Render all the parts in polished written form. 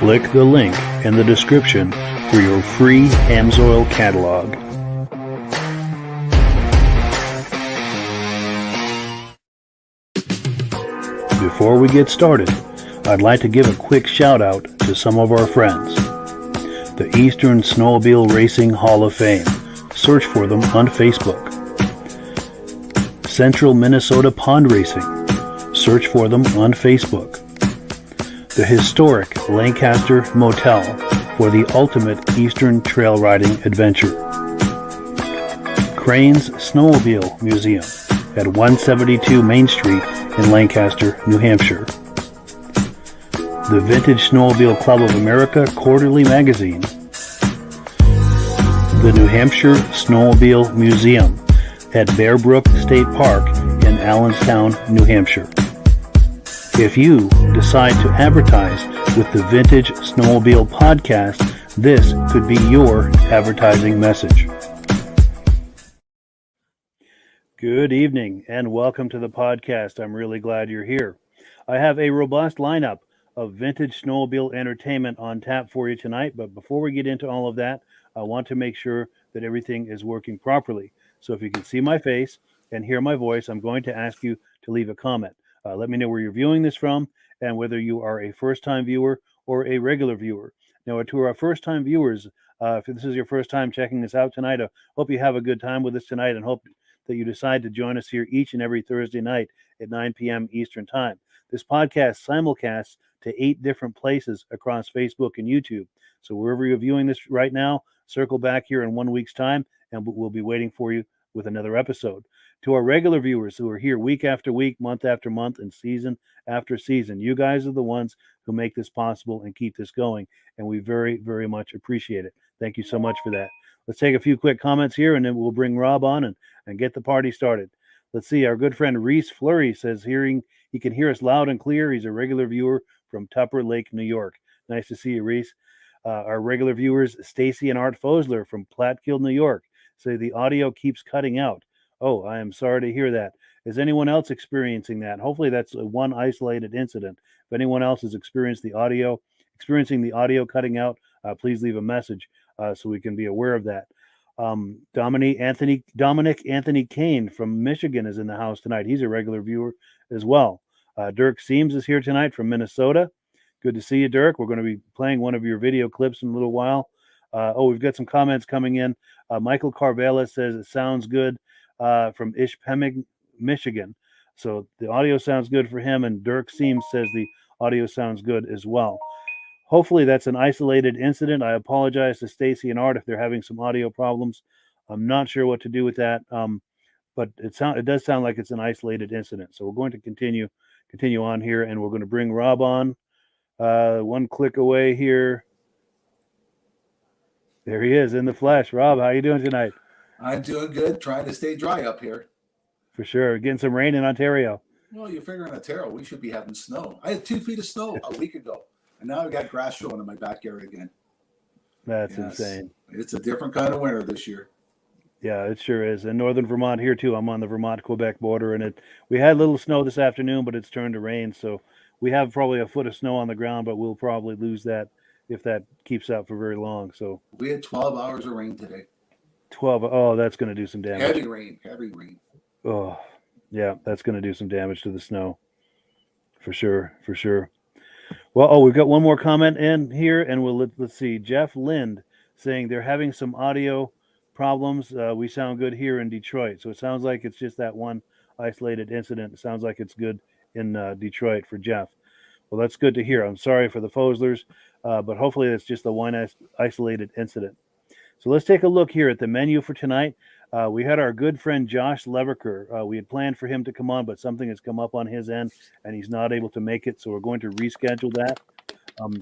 Click the link in the description for your free Amsoil catalog. Before we get started, I'd like to give a quick shout out to some of our friends. The Eastern Snowmobile Racing Hall of Fame. Search for them on Facebook. Central Minnesota Pond Racing. Search for them on Facebook. The historic Lancaster Motel for the ultimate Eastern trail riding adventure. Crane's Snowmobile Museum at 172 Main Street in Lancaster, New Hampshire. The Vintage Snowmobile Club of America Quarterly Magazine. The New Hampshire Snowmobile Museum at Bear Brook State Park in Allenstown, New Hampshire. If you decide to advertise with the Vintage Snowmobile Podcast, this could be your advertising message. Good evening and welcome to the podcast. I'm really glad you're here. I have a robust lineup of vintage snowmobile entertainment on tap for you tonight, but before we get into all of that, I want to make sure that everything is working properly. So if you can see my face and hear my voice, I'm going to ask you to leave a comment. Let me know where you're viewing this from and whether you are a first-time viewer or a regular viewer. Now, to our first-time viewers, if this is your first time checking this out tonight, I hope you have a good time with us tonight and hope that you decide to join us here each and every Thursday night at 9 p.m. Eastern Time. This podcast simulcasts to 8 different places across Facebook and YouTube. So wherever you're viewing this right now, circle back here in 1 week's time, and we'll be waiting for you with another episode. To our regular viewers who are here week after week, month after month, and season after season, you guys are the ones who make this possible and keep this going, and we very, very much appreciate it. Thank you so much for that. Let's take a few quick comments here, and then we'll bring Rob on and get the party started. Let's see. Our good friend Reese Fleury says he can hear us loud and clear. He's a regular viewer from Tupper Lake, New York. Nice to see you, Reese. Our regular viewers, Stacy and Art Fosler from Platkill, New York, say the audio keeps cutting out. Oh, I am sorry to hear that. Is anyone else experiencing that? Hopefully that's one isolated incident. If anyone else has experiencing the audio cutting out, please leave a message so we can be aware of that. Dominic Anthony Kane from Michigan is in the house tonight. He's a regular viewer as well. Dirk Seams is here tonight from Minnesota. Good to see you, Dirk. We're going to be playing one of your video clips in a little while. We've got some comments coming in. Michael Carvela says it sounds good from Ishpeming, Michigan. So the audio sounds good for him, and Dirk Seams says the audio sounds good as well. Hopefully that's an isolated incident. I apologize to Stacy and Art if they're having some audio problems. I'm not sure what to do with that, but it does sound like it's an isolated incident. So we're going to continue on here, and we're going to bring Rob on. One click away here. There he is in the flesh. Rob, how you doing tonight? I'm doing good, trying to stay dry up here. For sure. Getting some rain in Ontario. Well, you figure in Ontario, we should be having snow. I had 2 feet of snow a week ago, and now I've got grass showing in my backyard again. That's insane. It's a different kind of winter this year. Yeah, it sure is. And northern Vermont here too. I'm on the Vermont-Quebec border, and we had a little snow this afternoon, but it's turned to rain. So we have probably a foot of snow on the ground, but we'll probably lose that if that keeps up for very long. So we had 12 hours of rain today. 12. Oh, that's going to do some damage. Heavy rain. Oh, yeah, that's going to do some damage to the snow. For sure. Well, we've got one more comment in here, and let's see. Jeff Lind saying they're having some audio problems. We sound good here in Detroit. So it sounds like it's just that one isolated incident. It sounds like it's good in Detroit for Jeff. Well, that's good to hear. I'm sorry for the Foslers, but hopefully it's just the one isolated incident. So let's take a look here at the menu for tonight. We had our good friend Josh Leviker. We had planned for him to come on, but something has come up on his end, and he's not able to make it. So we're going to reschedule that.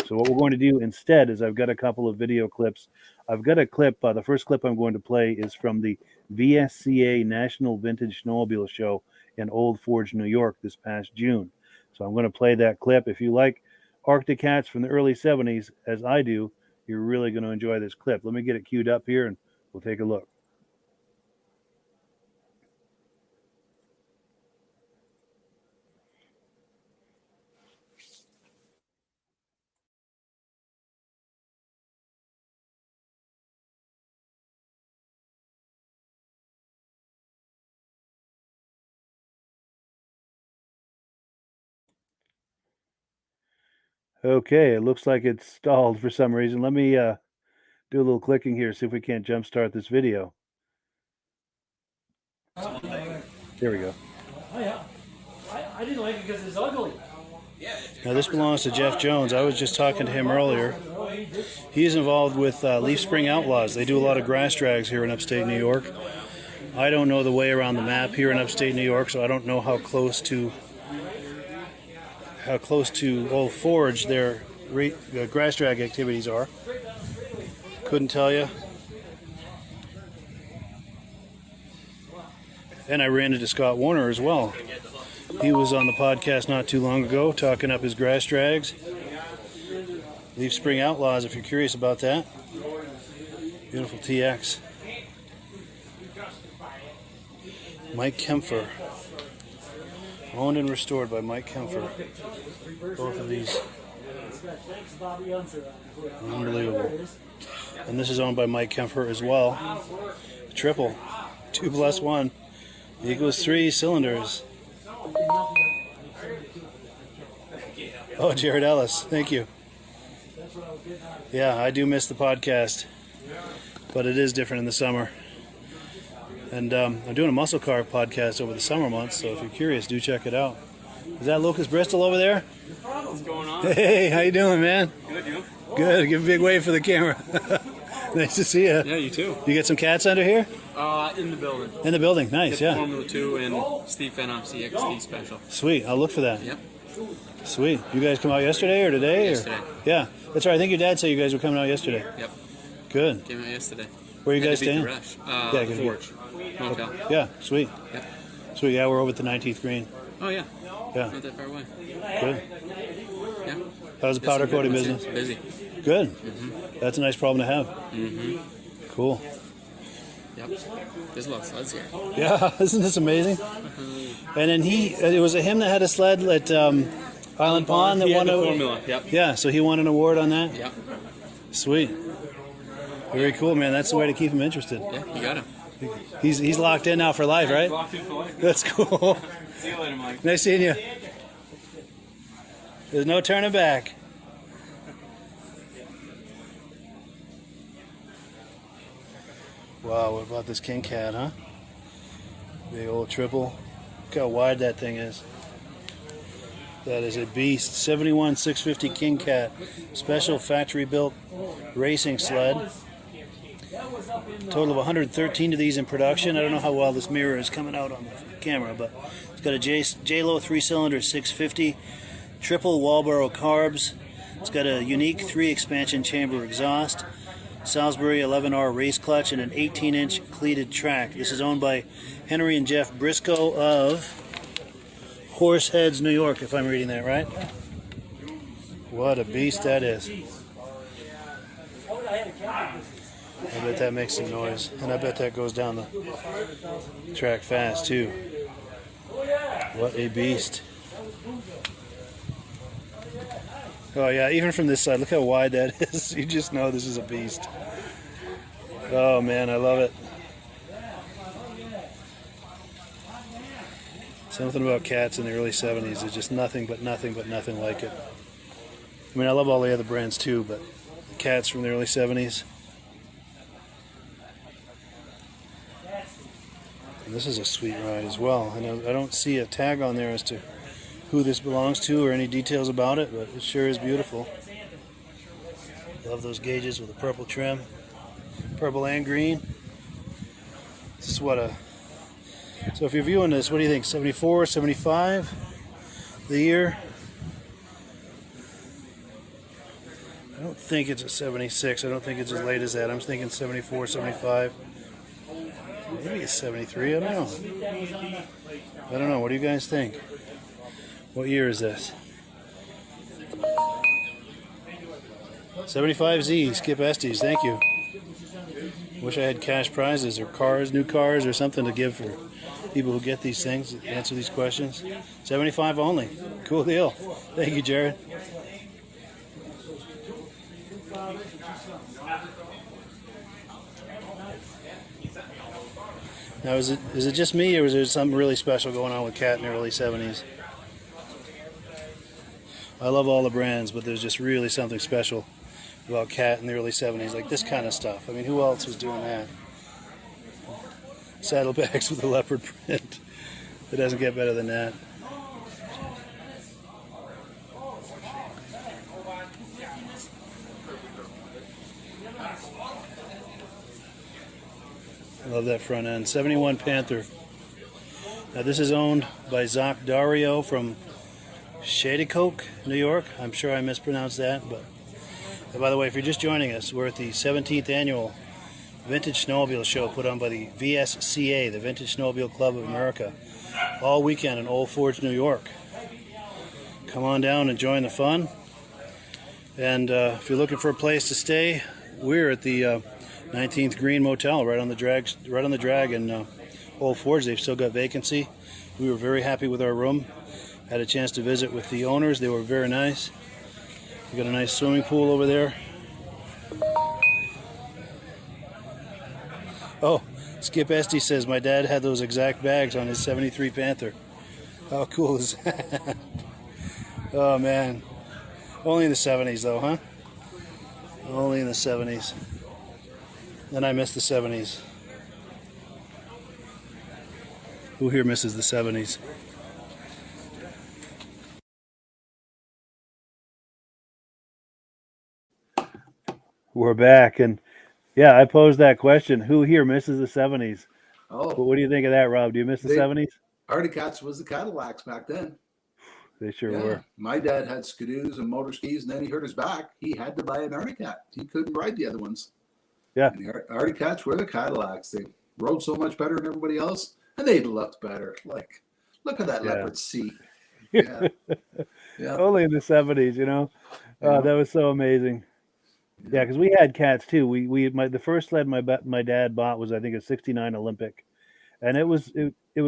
So what we're going to do instead is I've got a couple of video clips. I've got a clip. The first clip I'm going to play is from the VSCA National Vintage Snowmobile Show in Old Forge, New York this past June. So I'm going to play that clip. If you like Arctic Cats from the early 70s, as I do, you're really going to enjoy this clip. Let me get it queued up here, and we'll take a look. Okay, it looks like it's stalled for some reason. Let me do a little clicking here, see if we can't jumpstart this video. There we go. Oh, yeah. I didn't like it because it's ugly. Now, this belongs to Jeff Jones. I was just talking to him earlier. He's involved with Leaf Spring Outlaws. They do a lot of grass drags here in upstate New York. I don't know the way around the map here in upstate New York, so I don't know how close to Old Forge their grass drag activities are. Couldn't tell you. And I ran into Scott Warner as well. He was on the podcast not too long ago talking up his grass drags. Leaf Spring Outlaws, if you're curious about that. Beautiful TX. Mike Kempfer. Owned and restored by Mike Kempfer. Both of these. Unbelievable. And this is owned by Mike Kempfer as well. Triple. 2+1. Equals 3 cylinders. Oh, Jared Ellis. Thank you. Yeah, I do miss the podcast. But it is different in the summer. And I'm doing a muscle car podcast over the summer months, so if you're curious, do check it out. Is that Lucas Bristol over there? What's going on? Hey, how you doing, man? Good, you? Good. Give a big wave for the camera. Nice to see you. Yeah, you too. You get some cats under here? In the building. In the building. Nice, yeah. Formula 2 and Steve Fennom CXT special. Sweet. I'll look for that. Yep. Sweet. You guys come out yesterday or today? Yesterday. Yeah. That's right. I think your dad said you guys were coming out yesterday. Yep. Good. Came out yesterday. Where are you Had guys to beat staying? the rush. Yeah, the Forge. Motel. Yeah, sweet. Yep. Sweet. Yeah, we're over at the 19th green. Oh, yeah. Yeah. Not that far away. Good. Yeah. How's the powder coating business? Busy. Good. Mm-hmm. That's a nice problem to have. Mm-hmm. Cool. Yep. There's a lot of sleds here. Yeah, isn't this amazing? And then it was him that had a sled at Island Pond that He won had a the formula. Yep. Yeah, so he won an award on that. Yep. Sweet. Very cool, man. That's the way to keep him interested. Yeah, you got him. He's locked in now for life, right? Locked in for life. That's cool. See you later, Mike. Nice seeing you. There's no turning back. Wow, what about this King Cat, huh? Big old triple. Look how wide that thing is. That is a beast. 71 650 King Cat. Special factory built racing sled. Total of 113 of these in production. I don't know how well this mirror is coming out on the camera, but it's got a J-Lo 3-cylinder 650, triple Walboro carbs. It's got a unique 3-expansion chamber exhaust, Salisbury 11R race clutch, and an 18-inch cleated track. This is owned by Henry and Jeff Briscoe of Horseheads, New York, if I'm reading that right. What a beast that is. I bet that makes some noise, and I bet that goes down the track fast too. What a beast. Oh yeah, even from this side, look how wide that is. You just know this is a beast. Oh man, I love it. Something about cats in the early 70s is just nothing like it. I mean, I love all the other brands too, but the cats from the early 70s. And this is a sweet ride as well. I don't see a tag on there as to who this belongs to or any details about it, but it sure is beautiful. Love those gauges with the purple trim. Purple and green. This is what a... So if you're viewing this, what do you think? 74, 75? The year? I don't think it's a 76. I don't think it's as late as that. I'm thinking 74, 75. Maybe it's 73. I don't know. What do you guys think? What year is this? 75Z, Skip Estes, thank you. Wish I had cash prizes or cars, new cars, or something to give for people who get these things, answer these questions. 75 only. Cool deal. Thank you, Jared. Now, is it just me, or was there something really special going on with Cat in the early 70s? I love all the brands, but there's just really something special about Cat in the early 70s, like this kind of stuff. I mean, who else was doing that? Saddlebags with a leopard print. It doesn't get better than that. I love that front end. 71 Panther. Now this is owned by Zach Dario from Shadycoke, New York. I'm sure I mispronounced that, but and by the way, if you're just joining us, we're at the 17th annual Vintage Snowmobile Show put on by the VSCA, the Vintage Snowmobile Club of America, all weekend in Old Forge, New York. Come on down and join the fun. And if you're looking for a place to stay, we're at the 19th Green Motel right on the drag in Old Forge. They've still got vacancy. We were very happy with our room. Had a chance to visit with the owners. They were very nice. We got a nice swimming pool over there. Oh, Skip Estes says my dad had those exact bags on his 73 Panther. How cool is that? Oh man. Only in the 70s though, huh? Only in the 70s. Then I miss the 70s. Who here misses the 70s? We're back, and yeah, I posed that question. Who here misses the 70s? Oh, But what do you think of that, Rob? Do you miss the 70s? Arctic Cats was the Cadillacs back then. They sure Yeah. were. My dad had skidoos and motor skis, and then he hurt his back. He had to buy an Arctic Cat. He couldn't ride the other ones. Yeah. And the Arctic Cats were the Cadillacs. They rode so much better than everybody else, and they looked better. Like, look at that leopard seat. Yeah. Yeah. Only in the 70s, you know. Yeah. That was so amazing. Yeah, because we had cats too. The first sled my dad bought was, I think, a '69 Olympic, and it was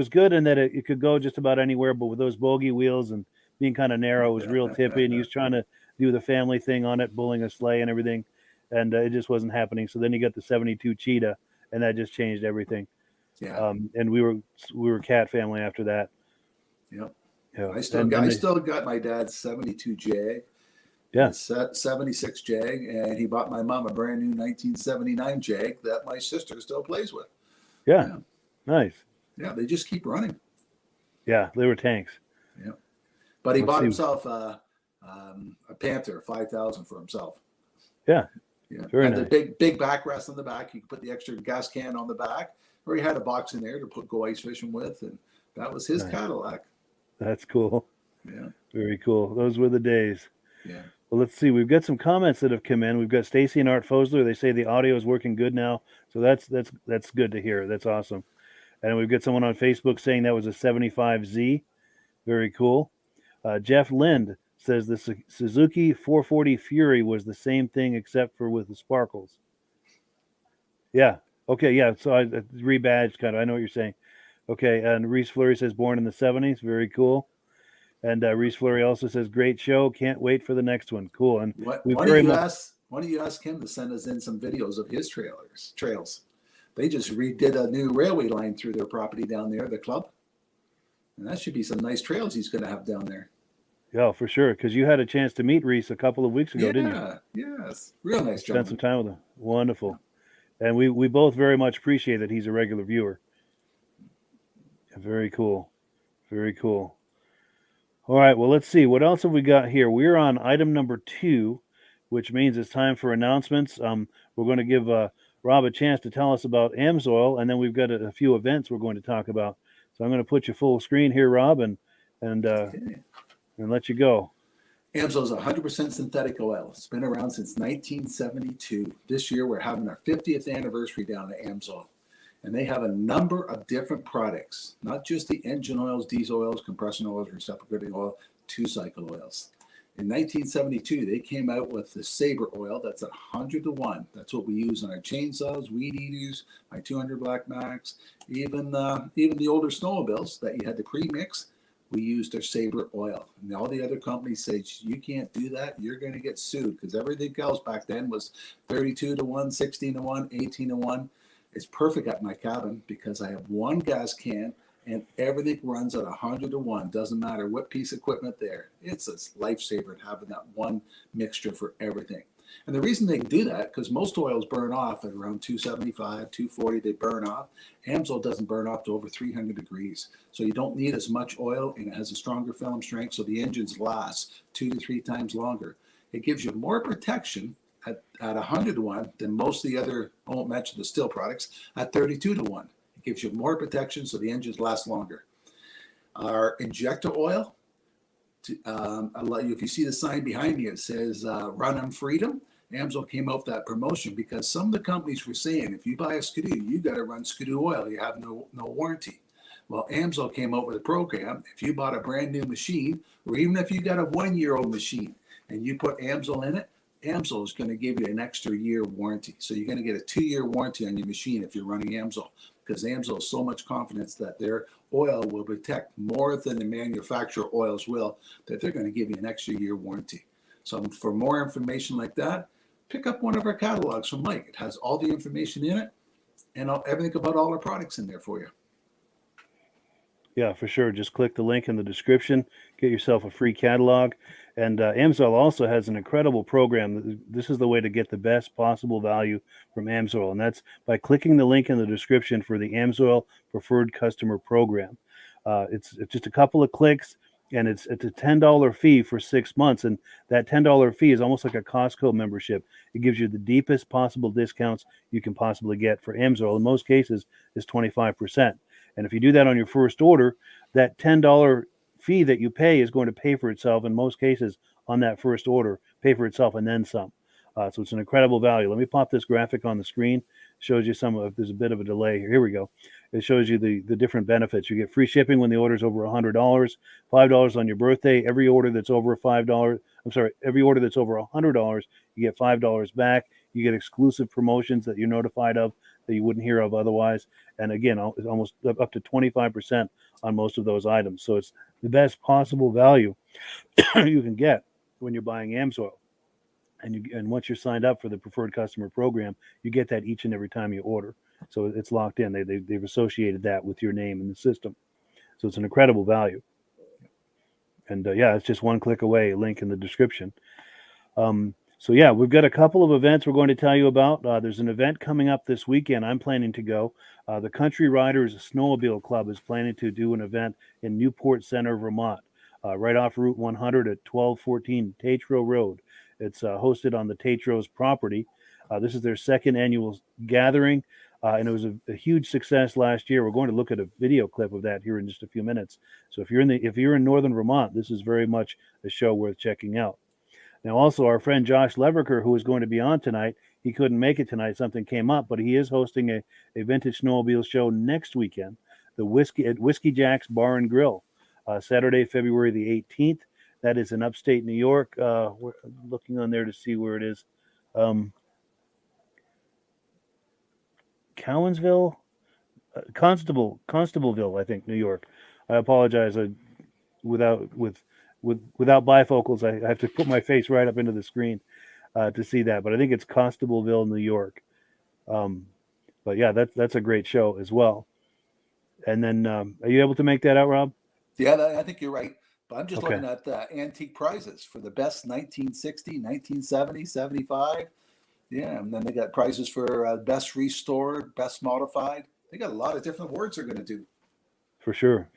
good in that it could go just about anywhere, but with those bogey wheels and being kind of narrow, it was real tippy, and he was trying to do the family thing on it, pulling a sleigh and everything, and it just wasn't happening. So then you got the '72 Cheetah, and that just changed everything. Yeah. And we were cat family after that. Yep. Yeah. I still got my dad's '72 Jag. Yeah. 76 Jag, and he bought my mom a brand new 1979 Jag that my sister still plays with. Yeah. Nice. Yeah, they just keep running. Yeah, they were tanks. Yeah, but he Let's bought see. himself a Panther 5000 for himself. Yeah. Yeah, Very had nice. the big backrest on the back. You could put the extra gas can on the back, or he had a box in there to go ice fishing with, and that was his Nice. Cadillac. That's cool. Yeah, Very cool. Those were the days. yeah. Well, let's see. We've got some comments that have come in. We've got Stacy and Art Fosler. They say the audio is working good now, so that's good to hear. That's awesome. And we've got someone on Facebook saying that was a 75Z. Very cool. Jeff Lind says the Suzuki 440 Fury was the same thing except for with the sparkles. Yeah. Okay. Yeah. So I rebadged kind of. I know what you're saying. Okay. And Reese Fleury says born in the 70s. Very cool. And Reese Fleury also says great show. Can't wait for the next one. Cool. And Why we don't very you much. ask him to send us in some videos of his trails? They just redid a new railway line through their property down there, the club, and that should be some nice trails he's going to have down there. Yeah, for sure. Because you had a chance to meet Reese a couple of weeks ago, didn't you? Yeah, yes, real nice Spent job. some time with him. Wonderful. And we both very much appreciate that he's a regular viewer. Very cool. Very cool. All right. Well, let's see. What else have we got here? We're on item number 2, which means it's time for announcements. We're going to give Rob a chance to tell us about AMSOIL, and then we've got a few events we're going to talk about. So I'm going to put you full screen here, Rob, and Okay. let you go. AMSOIL is 100% synthetic oil. It's been around since 1972. This year, we're having our 50th anniversary down at AMSOIL. And they have a number of different products, not just the engine oils, diesel oils, compression oils, reciprocating oil, 2-cycle oils. In 1972, they came out with the Sabre oil that's 100-to-1. That's what we use on our chainsaws, weed eaters, my 200 Black Max, even the older snowmobiles that you had to pre-mix. We used their Sabre oil. And all the other companies say, you can't do that. You're going to get sued, because everything else back then was 32-to-1, 16-to-1, 18-to-1. It's perfect at my cabin because I have one gas can and everything runs at 100-to-1. Doesn't matter what piece of equipment there. It's a lifesaver having that one mixture for everything. And the reason they do that, because most oils burn off at around 275, 240, they burn off. AMSOIL doesn't burn off to over 300 degrees. So you don't need as much oil, and it has a stronger film strength, so the engines last 2 to 3 times longer. It gives you more protection at 100-to-1 than most of the other, I won't mention the steel products, at 32-to-1. It gives you more protection, so the engines last longer. Our injector oil, if you see the sign behind me, it says Run on Freedom. AMSOIL came out with that promotion because some of the companies were saying, if you buy a Skidoo, you got to run Skidoo oil. You have no warranty. Well, AMSOIL came out with a program. If you bought a brand new machine, or even if you got a 1-year-old machine and you put AMSOIL in it, AMSOIL is going to give you an extra year warranty. So you're going to get a 2-year warranty on your machine if you're running AMSOIL, because AMSOIL has so much confidence that their oil will protect more than the manufacturer oils will, that they're going to give you an extra year warranty. So for more information like that, pick up one of our catalogs from Mike. It has all the information in it and everything about all our products in there for you. Yeah, for sure. Just click the link in the description, get yourself a free catalog. And AMSOIL also has an incredible program. This is the way to get the best possible value from AMSOIL, and that's by clicking the link in the description for the AMSOIL Preferred Customer Program. It's just a couple of clicks, and it's a $10 fee for 6 months, and that $10 fee is almost like a Costco membership. It gives you the deepest possible discounts you can possibly get for AMSOIL. In most cases, is 25%. And if you do that on your first order, that $10 fee that you pay is going to pay for itself in most cases on that first order, pay for itself and then some. So it's an incredible value. Let me pop this graphic on the screen. It shows you there's a bit of a delay here. Here we go. It shows you the different benefits. You get free shipping when the order is over $100, $5 on your birthday. Every order that's over every order that's over $100, you get $5 back. You get exclusive promotions that you're notified of that you wouldn't hear of otherwise. And again, it's almost up to 25% on most of those items. So it's the best possible value you can get when you're buying AMSOIL. And once you're signed up for the Preferred Customer Program, you get that each and every time you order. So it's locked in. They've associated that with your name in the system. So it's an incredible value. And it's just one click away, link in the description. So we've got a couple of events we're going to tell you about. There's an event coming up this weekend. I'm planning to go. The Country Riders Snowmobile Club is planning to do an event in Newport Center, Vermont, right off Route 100 at 1214 Tatro Road. It's hosted on the Tatro's property. This is their second annual gathering, and it was a huge success last year. We're going to look at a video clip of that here in just a few minutes. So if you're in northern Vermont, this is very much a show worth checking out. Now, also our friend Josh Leviker, who is going to be on tonight, he couldn't make it tonight. Something came up, but he is hosting a Vintage Snowmobile show next weekend, at Whiskey Jack's Bar and Grill, Saturday, February the 18th. That is in upstate New York. We're looking on there to see where it is. Cowansville, Constableville, I think, New York. I apologize. Without bifocals, I have to put my face right up into the screen to see that. But I think it's Constableville, New York. But yeah, that's a great show as well. And then, are you able to make that out, Rob? Yeah, I think you're right. But I'm just Okay. looking at antique prizes for the best 1960, 1970, 75. Yeah, and then they got prizes for best restored, best modified. They got a lot of different awards they're going to do. For sure.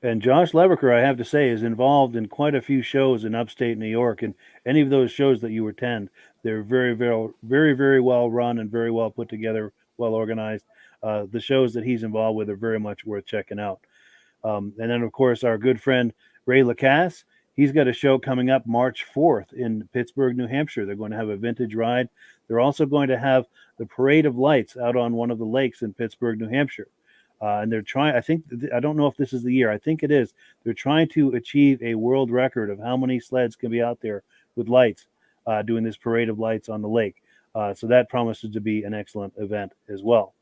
And Josh Leviker, I have to say, is involved in quite a few shows in upstate New York. And any of those shows that you attend, they're very, very, very, very well run and very well put together, well organized. The shows that he's involved with are very much worth checking out. And then, of course, our good friend Ray Lacasse, he's got a show coming up March 4th in Pittsburgh, New Hampshire. They're going to have a vintage ride. They're also going to have the Parade of Lights out on one of the lakes in Pittsburgh, New Hampshire. And they're trying, I don't know if this is the year. I think it is. They're trying to achieve a world record of how many sleds can be out there with lights, doing this Parade of Lights on the lake. So that promises to be an excellent event as well.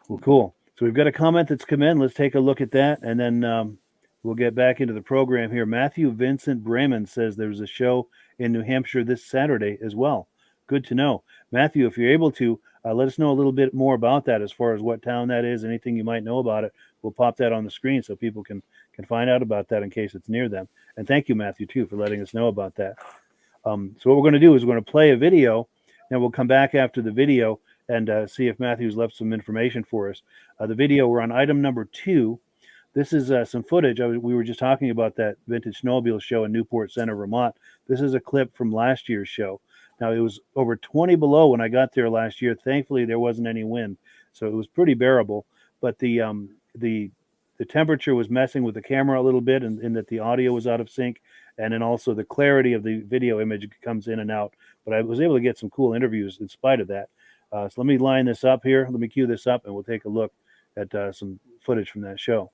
Well, cool. So we've got a comment that's come in. Let's take a look at that, and then we'll get back into the program here. Matthew Vincent Bremen says there's a show in New Hampshire this Saturday as well. Good to know. Matthew, if you're able to, let us know a little bit more about that as far as what town that is, anything you might know about it. We'll pop that on the screen so people can find out about that in case it's near them. And thank you, Matthew, too, for letting us know about that. So what we're going to do is we're going to play a video, and we'll come back after the video and see if Matthew's left some information for us. The video, we're on item number 2. This is some footage. We were just talking about that Vintage Snowmobile show in Newport Center, Vermont. This is a clip from last year's show. Now, it was over 20 below when I got there last year. Thankfully, there wasn't any wind, so it was pretty bearable. But the temperature was messing with the camera a little bit, and in that the audio was out of sync, and then also the clarity of the video image comes in and out. But I was able to get some cool interviews in spite of that. So let me line this up here. Let me cue this up, and we'll take a look at some footage from that show.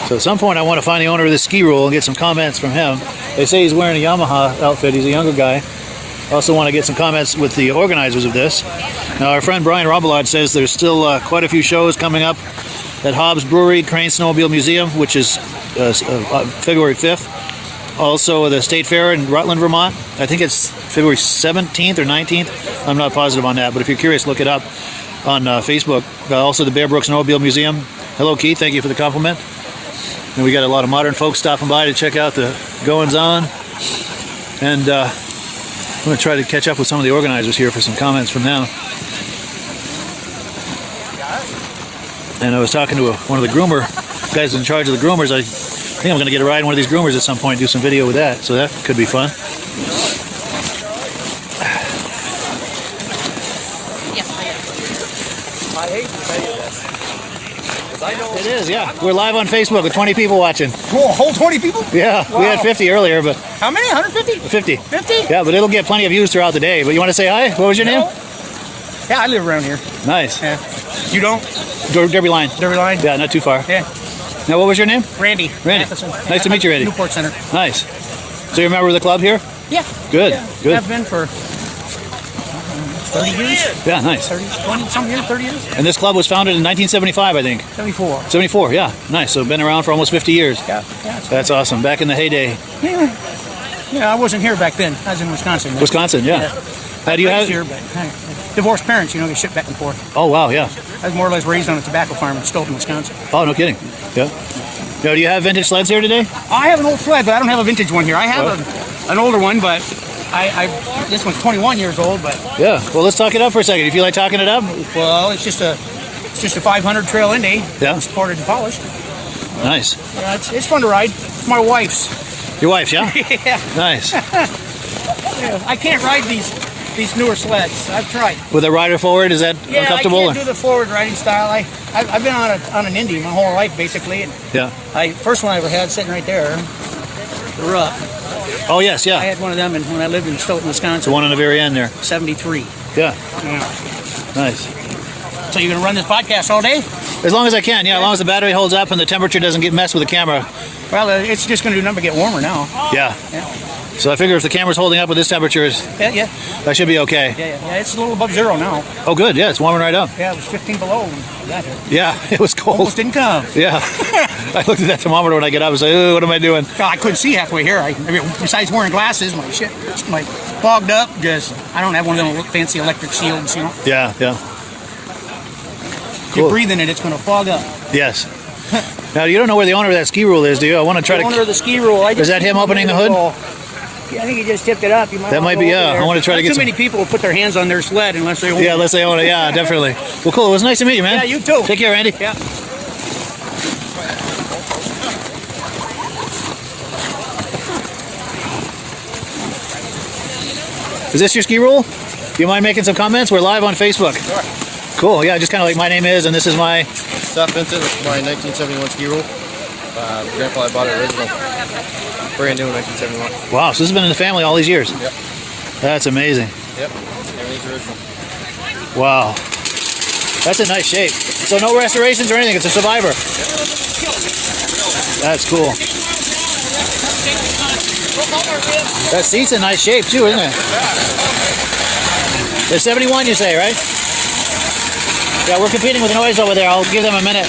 So at some point, I want to find the owner of this ski roll and get some comments from him. They say he's wearing a Yamaha outfit. He's a younger guy. I also want to get some comments with the organizers of this. Now, our friend Brian Robillard says there's still quite a few shows coming up at Hobbs Brewery, Crane Snowmobile Museum, which is February 5th. Also, the State Fair in Rutland, Vermont. I think it's February 17th or 19th. I'm not positive on that, but if you're curious, look it up on Facebook. Also, the Bear Brook Snowmobile Museum. Hello, Keith. Thank you for the compliment. And we got a lot of modern folks stopping by to check out the goings-on. And I'm going to try to catch up with some of the organizers here for some comments from them. And I was talking to one of the groomer guys in charge of the groomers. I think I'm going to get a ride in one of these groomers at some point and do some video with that. So that could be fun. I hate to tell you this. I know It is, yeah. We're live on Facebook with 20 people watching. Cool, a whole 20 people? Yeah, Wow. we had 50 earlier, but How many? 150? 50. 50? Yeah, but it'll get plenty of views throughout the day. But you want to say hi? What was your name? Yeah, I live around here. Nice. Yeah. You don't? Derby Line. Derby Line? Yeah, not too far. Yeah. Now, what was your name? Randy. Randy. Matheson. Nice to meet you, Randy. Newport Center. Nice. So you're a member of the club here? Yeah. Good, Yeah. good. I've been for 30 years. Yeah, nice. 30, 20, some years, 30 years? And this club was founded in 1975, I think. 74. 74, yeah. Nice. So been around for almost 50 years. Yeah. Yeah. That's awesome. Back in the heyday. Yeah, I wasn't here back then. I was in Wisconsin. Wisconsin, yeah. How do you have? Here, but divorced parents, get shipped back and forth. Oh, wow, yeah. I was more or less raised on a tobacco farm in Stoughton, Wisconsin. Oh, no kidding. Yeah. Now, do you have vintage sleds here today? I have an old sled, but I don't have a vintage one here. I have an older one, but this one's 21 years old. But Yeah. Well, let's talk it up for a second. You feel like talking it up? well, it's just a 500 Trail Indy. Yeah. Supported and polished. Nice. Yeah, it's fun to ride. My wife's. Your wife's, yeah? Yeah. Nice. Yeah, I can't ride these newer sleds. I've tried. With a rider forward, is that Yeah, uncomfortable? I can't do the forward riding style. I've been on an Indy my whole life basically. And Yeah. first one I ever had sitting right there, the Rupp. Oh, yes, I yeah. had one of them when I lived in Stoughton, Wisconsin. The one on the very end there. 73. Yeah. Yeah. Nice. So you're gonna run this podcast all day? As long as I can, yeah. As long as the battery holds up and the temperature doesn't get messed with the camera. Well, it's just gonna do nothing but get warmer now. Yeah. Yeah. So I figure if the camera's holding up with this temperature, Yeah. that should be okay. Yeah. It's a little above zero now. Oh, good. Yeah, it's warming right up. Yeah, it was 15 below when I got here. Yeah, it was cold. Almost didn't come. Yeah. I looked at that thermometer when I get up. I was like, oh, what am I doing? God, I couldn't see halfway here. I mean, besides wearing glasses, my fogged up. Just I don't have one of them fancy electric shields, you know. Yeah. You're Cool. breathing it, it's gonna fog up. Yes. Now, you don't know where the owner of that ski rule is, do you? I want to try The owner to... of the ski rule. Is that him opening the hood? Yeah, I think he just tipped it up. You That might be, yeah. I want to try to get Too some... many people will put their hands on their sled unless they own Yeah, it. unless they own it. Yeah, definitely. Well, cool. It was nice to meet you, man. Yeah, you too. Take care, Randy. Yeah. Is this your ski rule? Do you mind making some comments? We're live on Facebook. Sure. Cool. Yeah, just kind of like my name is, and this is my... South Vincent, it's my 1971 ski rule. Grandpa bought it original. Brand new in 1971. Wow, so this has been in the family all these years. Yep. That's amazing. Yep. Everything's original. Wow. That's in nice shape. So no restorations or anything. It's a survivor. That's cool. That seat's in nice shape too, isn't it? They're 71, you say, right? Yeah, we're competing with noise over there. I'll give them a minute.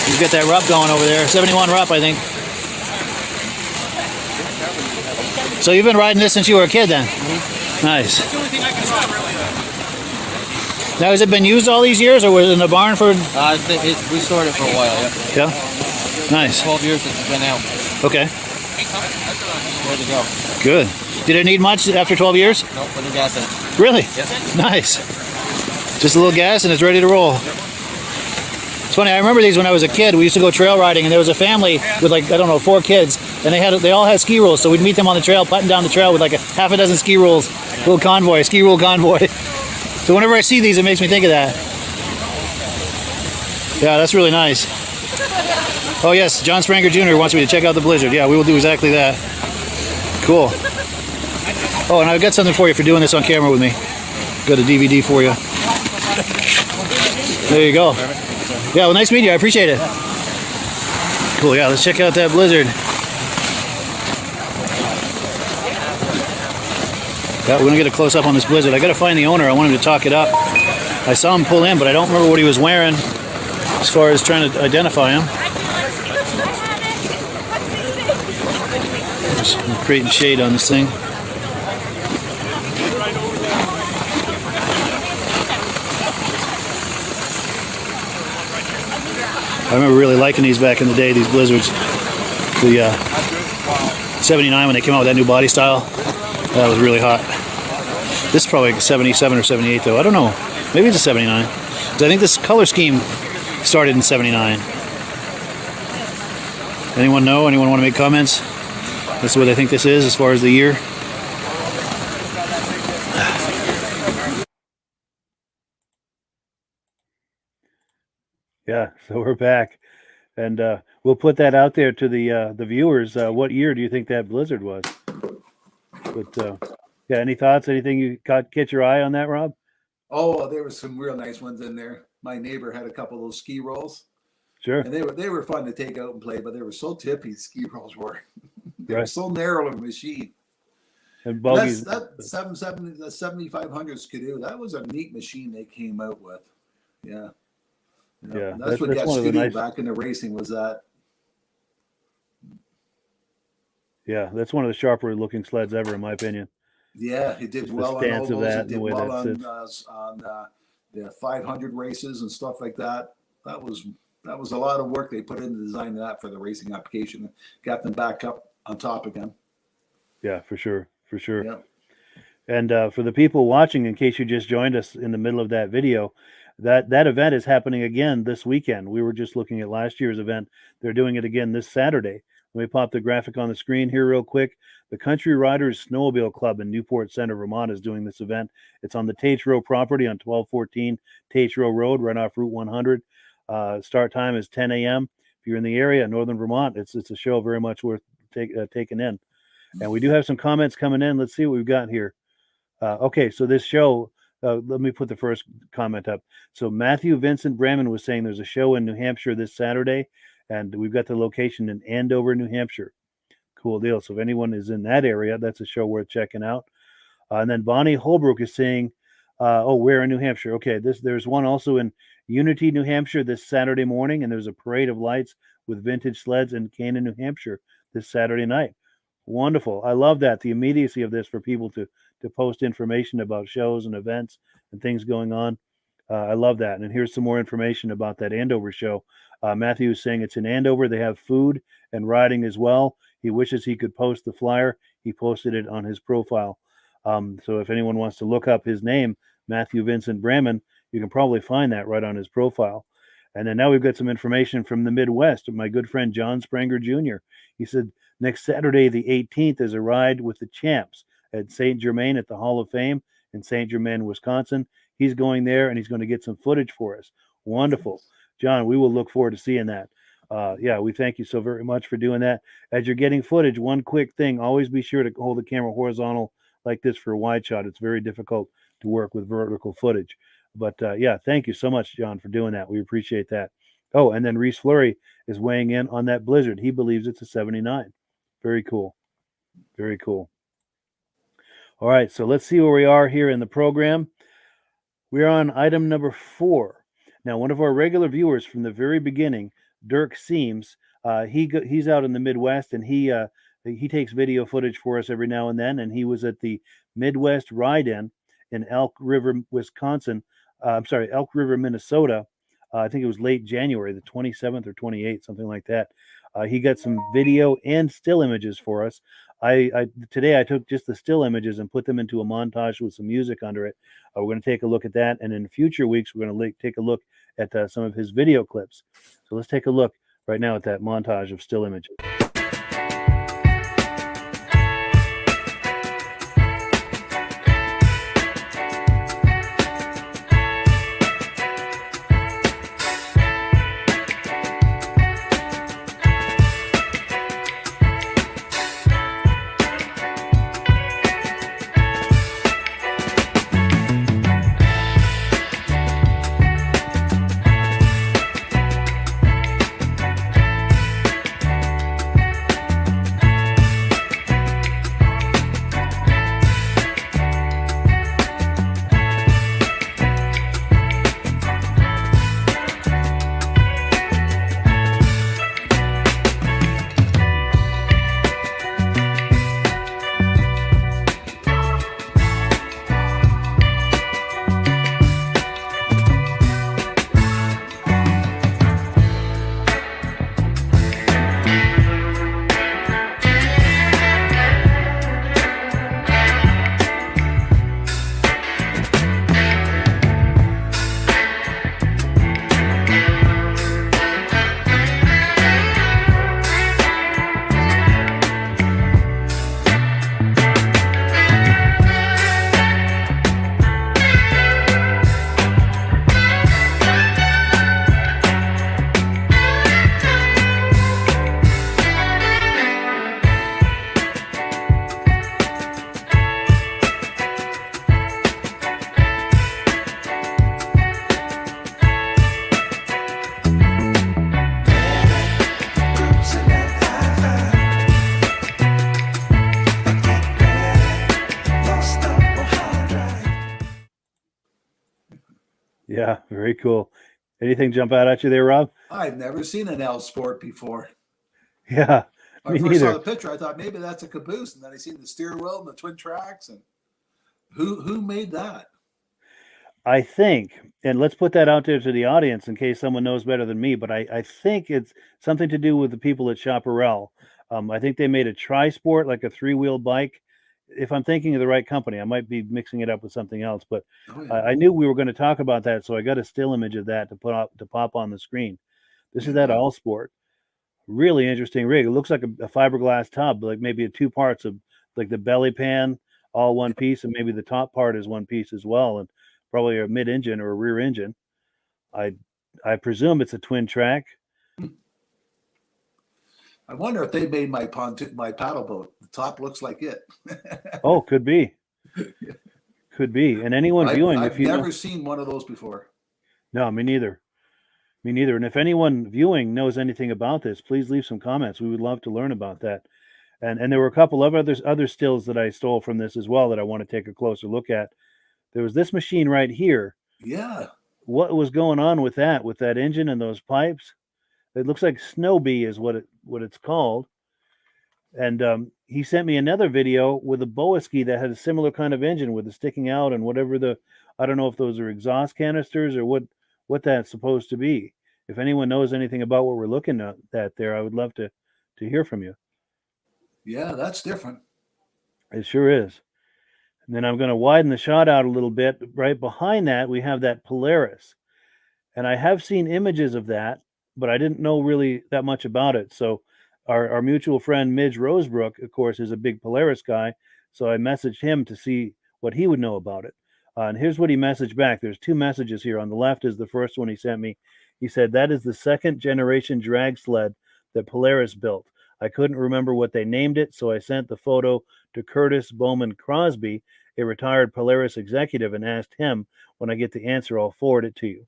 You get that Rupp going over there. 71 Rupp, I think. So you've been riding this since you were a kid then? Nice. Now, has it been used all these years, or was it in the barn for... I think we stored it for a while, yeah. Yeah? Nice. 12 years it's been out. Okay. Where'd it go? Good. Did it need much after 12 years? Nope, put the gas in it. Really? Yep. Nice. Just a little gas and it's ready to roll. It's funny, I remember these when I was a kid. We used to go trail riding, and there was a family with, like, I don't know, 4 kids, and they all had ski rules, so we'd meet them on the trail, putting down the trail with like a half a dozen ski rules. Little convoy, ski rule convoy. So whenever I see these, it makes me think of that. Yeah, that's really nice. Oh yes, John Spranger Jr. wants me to check out the Blizzard. Yeah, we will do exactly that. Cool. Oh, and I've got something for you for doing this on camera with me. Got a DVD for you. There you go. Yeah, well, nice meeting you. I appreciate it. Cool, yeah, let's check out that Blizzard. Yeah, we're gonna get a close up on this Blizzard. I gotta find the owner. I want him to talk it up. I saw him pull in, but I don't remember what he was wearing as far as trying to identify him. Just creating shade on this thing. I remember really liking these back in the day, these Blizzards. The 79 when they came out with that new body style. That was really hot. This is probably like a 77 or 78 though. I don't know. Maybe it's a 79. 'Cause I think this color scheme started in 79. Anyone know? Anyone want to make comments? That's what I think this is as far as the year. Yeah, so we're back, and we'll put that out there to the viewers. What year do you think that Blizzard was? But yeah, any thoughts? Anything you catch your eye on that, Rob? Oh, there were some real nice ones in there. My neighbor had a couple of those ski rolls, Sure. and they were fun to take out and play, but they were so tippy. Ski rolls were. They were Right. so narrow of a machine. And bogies. That 770, the 7500 Skidoo, that was a neat machine they came out with. Yeah. Yeah, That's what that's got one of the Skidoo nice- back in the racing was that. Yeah, that's one of the sharper looking sleds ever, in my opinion. Yeah, it did The well on stance all of those. that It and the did way well that on the 500 races and stuff like that. That was a lot of work they put into designing that for the racing application. Got them back up on top again. Yeah, for sure, for sure. Yeah. And for the people watching, in case you just joined us in the middle of that video, that event is happening again this weekend. We were just looking at last year's event. They're doing it again this Saturday. Let me pop the graphic on the screen here real quick. The Country Riders Snowmobile Club in Newport Center, Vermont is doing this event. It's on the Tates Row property on 1214 Tates Row Road, right off Route 100. Start time is 10 a.m. If you're in the area, Northern Vermont, it's a show very much worth taking in. And we do have some comments coming in. Let's see what we've got here. Okay, so this show, let me put the first comment up. So Matthew Vincent Braman was saying there's a show in New Hampshire this Saturday, and we've got the location in Andover, New Hampshire. Cool deal. So if anyone is in that area, that's a show worth checking out. And then Bonnie Holbrook is saying, where in New Hampshire? Okay, there's one also in Unity, New Hampshire this Saturday morning, and there's a parade of lights with vintage sleds in Canaan, New Hampshire this Saturday night. Wonderful. I love that, the immediacy of this for people to post information about shows and events and things going on. I love that. And here's some more information about that Andover show. Matthew is saying it's in Andover. They have food and riding as well. He wishes he could post the flyer. He posted it on his profile. So if anyone wants to look up his name, Matthew Vincent Braman, you can probably find that right on his profile. And then now we've got some information from the Midwest. My good friend John Spranger Jr. He said next Saturday, the 18th, is a ride with the champs at St. Germain at the Hall of Fame in St. Germain, Wisconsin. He's going there and he's going to get some footage for us. Wonderful. John, we will look forward to seeing that. We thank you so very much for doing that. As you're getting footage, one quick thing, always be sure to hold the camera horizontal like this for a wide shot. It's very difficult to work with vertical footage. But thank you so much, John, for doing that. We appreciate that. Oh, and then Reese Fleury is weighing in on that Blizzard. He believes it's a 79. Very cool. Very cool. All right, so let's see where we are here in the program. We're on item number 4. Now, one of our regular viewers from the very beginning, Dirk Seams, he's out in the Midwest, and he takes video footage for us every now and then, and he was at the Midwest Ride-In in Elk River, Minnesota. I think it was late January, the 27th or 28th, something like that. He got some video and still images for us. Today I took just the still images and put them into a montage with some music under it. We're going to take a look at that, and in future weeks we're going to take a look at some of his video clips. So let's take a look right now at that montage of still images. Yeah, very cool. Anything jump out at you there, Rob? I've never seen an L Sport before. Yeah, When me I first neither. saw the picture, I thought maybe that's a caboose, and then I seen the steer wheel and the twin tracks. And who made that? I think, and let's put that out there to the audience in case someone knows better than me, but I think it's something to do with the people at Chaparral. I think they made a tri-sport, like a 3-wheel bike, if I'm thinking of the right company, I might be mixing it up with something else, but Oh, yeah. I knew we were going to talk about that, so I got a still image of that to pop on the screen. This is that All Sport. Really interesting rig. It looks like a fiberglass tub, like maybe two parts of like the belly pan, all one piece, and maybe the top part is one piece as well, and probably a mid engine or a rear engine. I presume it's a twin track. I wonder if they made my paddle boat. The top looks like it. Oh, could be. Could be. And anyone viewing, I've if you never seen one of those before. No, me neither. Me neither. And if anyone viewing knows anything about this, please leave some comments. We would love to learn about that. And there were a couple of other stills that I stole from this as well that I want to take a closer look at. There was this machine right here. Yeah. What was going on with that engine and those pipes? It looks like Snow Bee is what it's called. And he sent me another video with a Boaski that had a similar kind of engine with it sticking out and whatever I don't know if those are exhaust canisters or what that's supposed to be. If anyone knows anything about what we're looking at there, I would love to hear from you. Yeah, that's different. It sure is. And then I'm going to widen the shot out a little bit. Right behind that, we have that Polaris. And I have seen images of that, but I didn't know really that much about it. So our mutual friend, Midge Rosebrook, of course, is a big Polaris guy. So I messaged him to see what he would know about it. And here's what he messaged back. There's two messages here. On the left is the first one he sent me. He said, that is the second generation drag sled that Polaris built. I couldn't remember what they named it, so I sent the photo to Curtis Bowman Crosby, a retired Polaris executive, and asked him, when I get the answer, I'll forward it to you.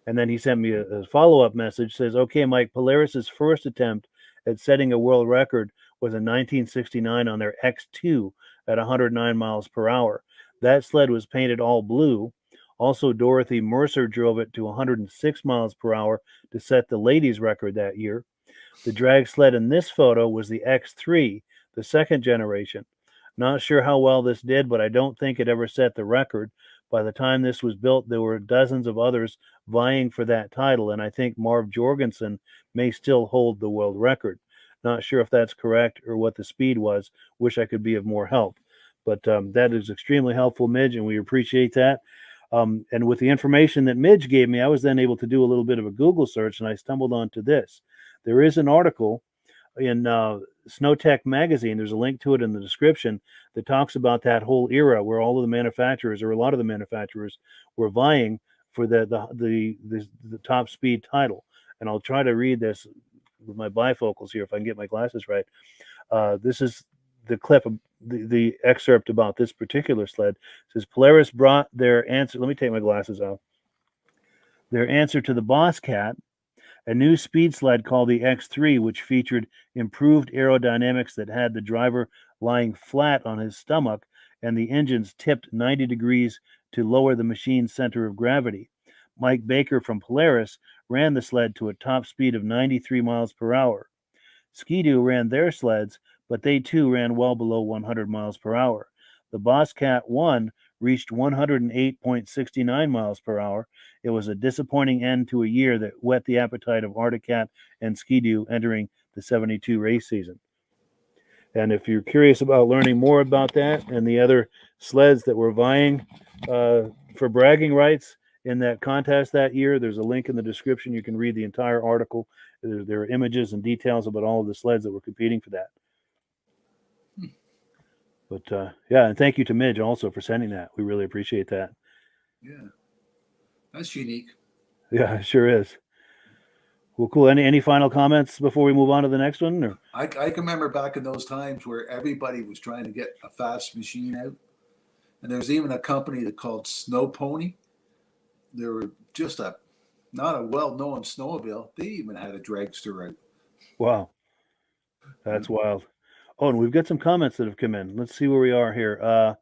And then he sent me a follow-up message, says, okay, Mike, Polaris's first attempt at setting a world record was in 1969 on their X2 at 109 miles per hour. That sled was painted all blue. Also, Dorothy Mercer drove it to 106 miles per hour to set the ladies' record that year. The drag sled in this photo was the X3, the second generation. Not sure how well this did, but I don't think it ever set the record. By the time this was built, there were dozens of others vying for that title, and I think Marv Jorgensen may still hold the world record. Not sure if that's correct or what the speed was. Wish I could be of more help. But that is extremely helpful, Midge, and we appreciate that. And with the information that Midge gave me, I was then able to do a little bit of a Google search, and I stumbled onto this. There is an article in Snowtech magazine. There's a link to it in the description that talks about that whole era where all of the manufacturers, or a lot of the manufacturers, were vying for the top speed title. And I'll try to read this with my bifocals here if I can get my glasses right. This is the clip of the excerpt about this particular sled. It says Polaris brought their answer. Let me take my glasses off. Their answer to the Boss Cat, a new speed sled called the X3, which featured improved aerodynamics that had the driver lying flat on his stomach and the engines tipped 90 degrees to lower the machine's center of gravity. Mike Baker from Polaris ran the sled to a top speed of 93 miles per hour. Ski-Doo ran their sleds, but they too ran well below 100 miles per hour. The Boss Cat 1 reached 108.69 miles per hour. It was a disappointing end to a year that whet the appetite of Arctic Cat and Ski-Doo entering the 72 race season. And if you're curious about learning more about that and the other sleds that were vying for bragging rights in that contest that year, there's a link in the description. You can read the entire article. There are images and details about all of the sleds that were competing for that. But yeah, and thank you to Midge also for sending that. We really appreciate that. Yeah, that's unique. Yeah, it sure is. Well, cool. Any final comments before we move on to the next one? Or? I can remember back in those times where everybody was trying to get a fast machine out. And there's even a company that called Snow Pony. They were just not a well-known snowmobile. They even had a dragster out. Wow. That's wild. Oh, and we've got some comments that have come in. Let's see where we are here.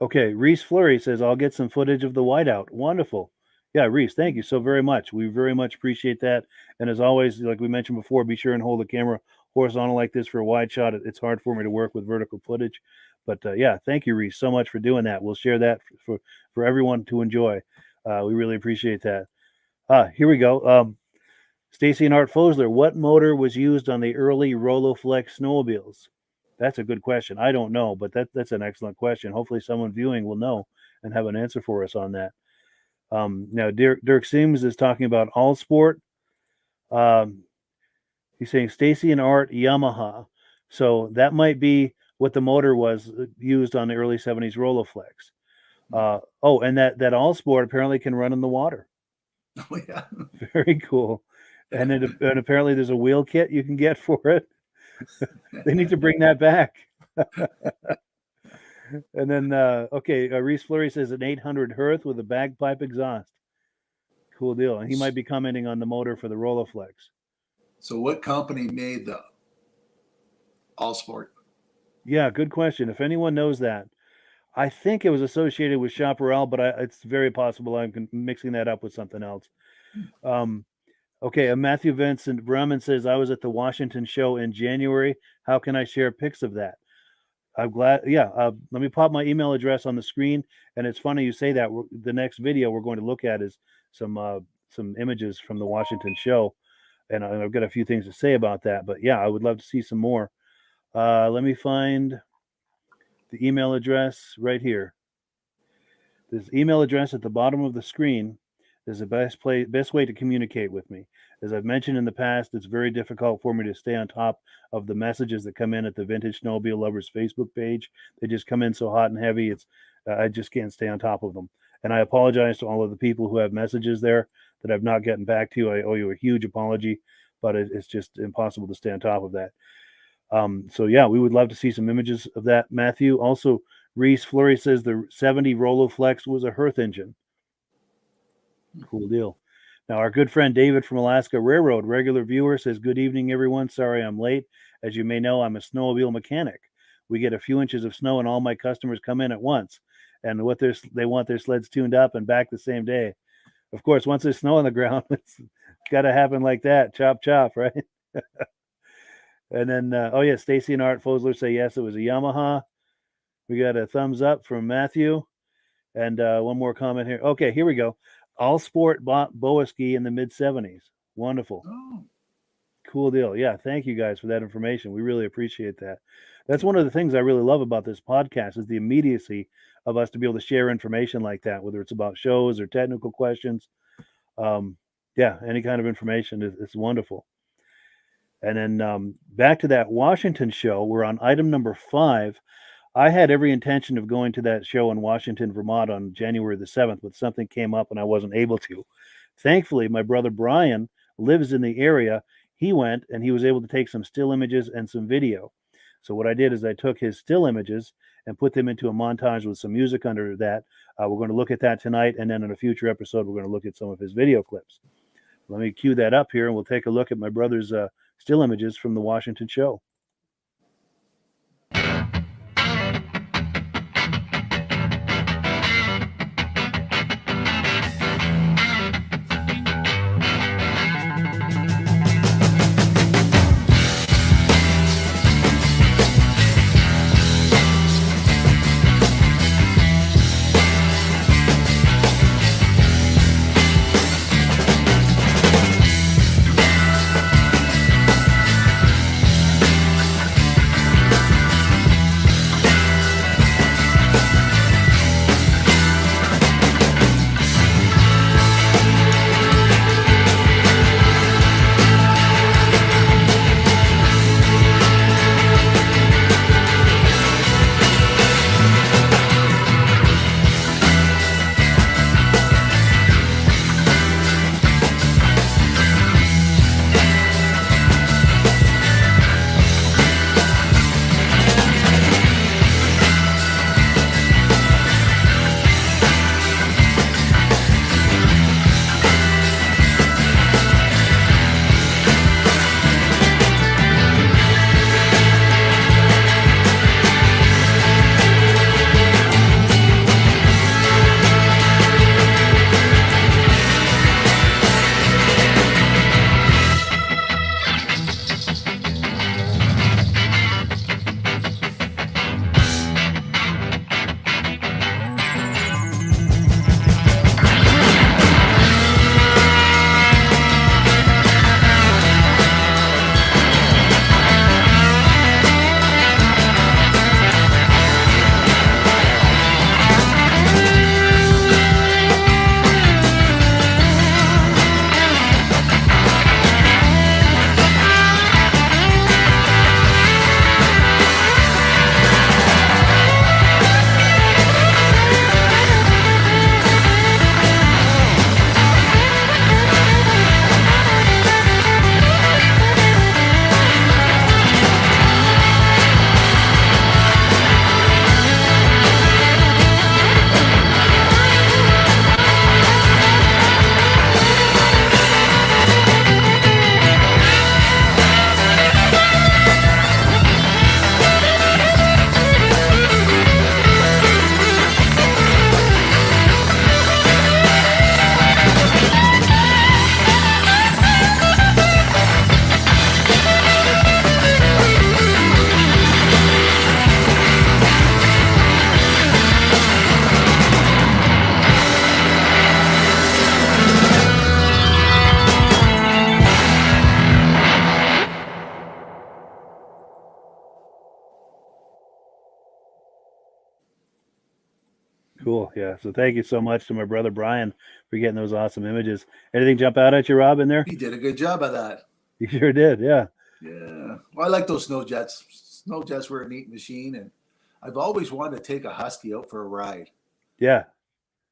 Okay, Reese Fleury says, I'll get some footage of the whiteout. Wonderful. Yeah, Reese, thank you so very much. We very much appreciate that. And as always, like we mentioned before, be sure and hold the camera horizontal like this for a wide shot. It's hard for me to work with vertical footage. But yeah, thank you, Reese, so much for doing that. We'll share that for everyone to enjoy. We really appreciate that. Here we go. Stacy and Art Fosler, what motor was used on the early Roloflex snowmobiles? That's a good question. I don't know, but that's an excellent question. Hopefully someone viewing will know and have an answer for us on that. Now, Dirk Sims is talking about All Sport. He's saying Stacy and Art Yamaha. So that might be what the motor was used on the early 70s Rolleiflex. And that All Sport apparently can run in the water. Oh, yeah. Very cool. And apparently there's a wheel kit you can get for it. They need to bring that back. And then, Reese Fleury says an 800 Hearth with a bagpipe exhaust. Cool deal. And he might be commenting on the motor for the Rolleiflex. So what company made the All Sport? Yeah, good question. If anyone knows that, I think it was associated with Chaparral, but it's very possible I'm mixing that up with something else. Matthew Vincent Brahman says, I was at the Washington show in January. How can I share pics of that? I'm glad. Yeah. Let me pop my email address on the screen. And it's funny you say that. The next video we're going to look at is some images from the Washington show. And I've got a few things to say about that. But yeah, I would love to see some more. Let me find the email address right here. This email address at the bottom of the screen is the best way to communicate with me. As I've mentioned in the past, it's very difficult for me to stay on top of the messages that come in at the Vintage Snowmobile Lovers Facebook page. They just come in so hot and heavy. I just can't stay on top of them. And I apologize to all of the people who have messages there that I've not gotten back to. I owe you a huge apology, but it's just impossible to stay on top of that. We would love to see some images of that, Matthew. Also, Reese Fleury says the 70 Rolleiflex was a Hearth engine. Cool deal. Now, our good friend David from Alaska Railroad, regular viewer, says, good evening, everyone. Sorry I'm late. As you may know, I'm a snowmobile mechanic. We get a few inches of snow and all my customers come in at once. And they want their sleds tuned up and back the same day. Of course, once there's snow on the ground, it's got to happen like that. Chop, chop, right? And then, Stacy and Art Fosler say, yes, it was a Yamaha. We got a thumbs up from Matthew. And one more comment here. Okay, here we go. All Sport bought Boa ski in the mid-70s. Wonderful. Oh. Cool deal. Yeah, thank you guys for that information. We really appreciate that. That's one of the things I really love about this podcast is the immediacy of us to be able to share information like that, whether it's about shows or technical questions. Any kind of information is wonderful. And then back to that Washington show, we're on item number 5. I had every intention of going to that show in Washington, Vermont on January the 7th, but something came up and I wasn't able to. Thankfully, my brother Brian lives in the area. He went and he was able to take some still images and some video. So what I did is I took his still images and put them into a montage with some music under that. We're going to look at that tonight. And then in a future episode, we're going to look at some of his video clips. Let me cue that up here and we'll take a look at my brother's still images from the Washington show. Cool. Yeah. So thank you so much to my brother Brian for getting those awesome images. Anything jump out at you, Rob, in there? He did a good job of that. You sure did. Yeah. Yeah. Well, I like those snow jets. Snow jets were a neat machine, and I've always wanted to take a Husky out for a ride. Yeah.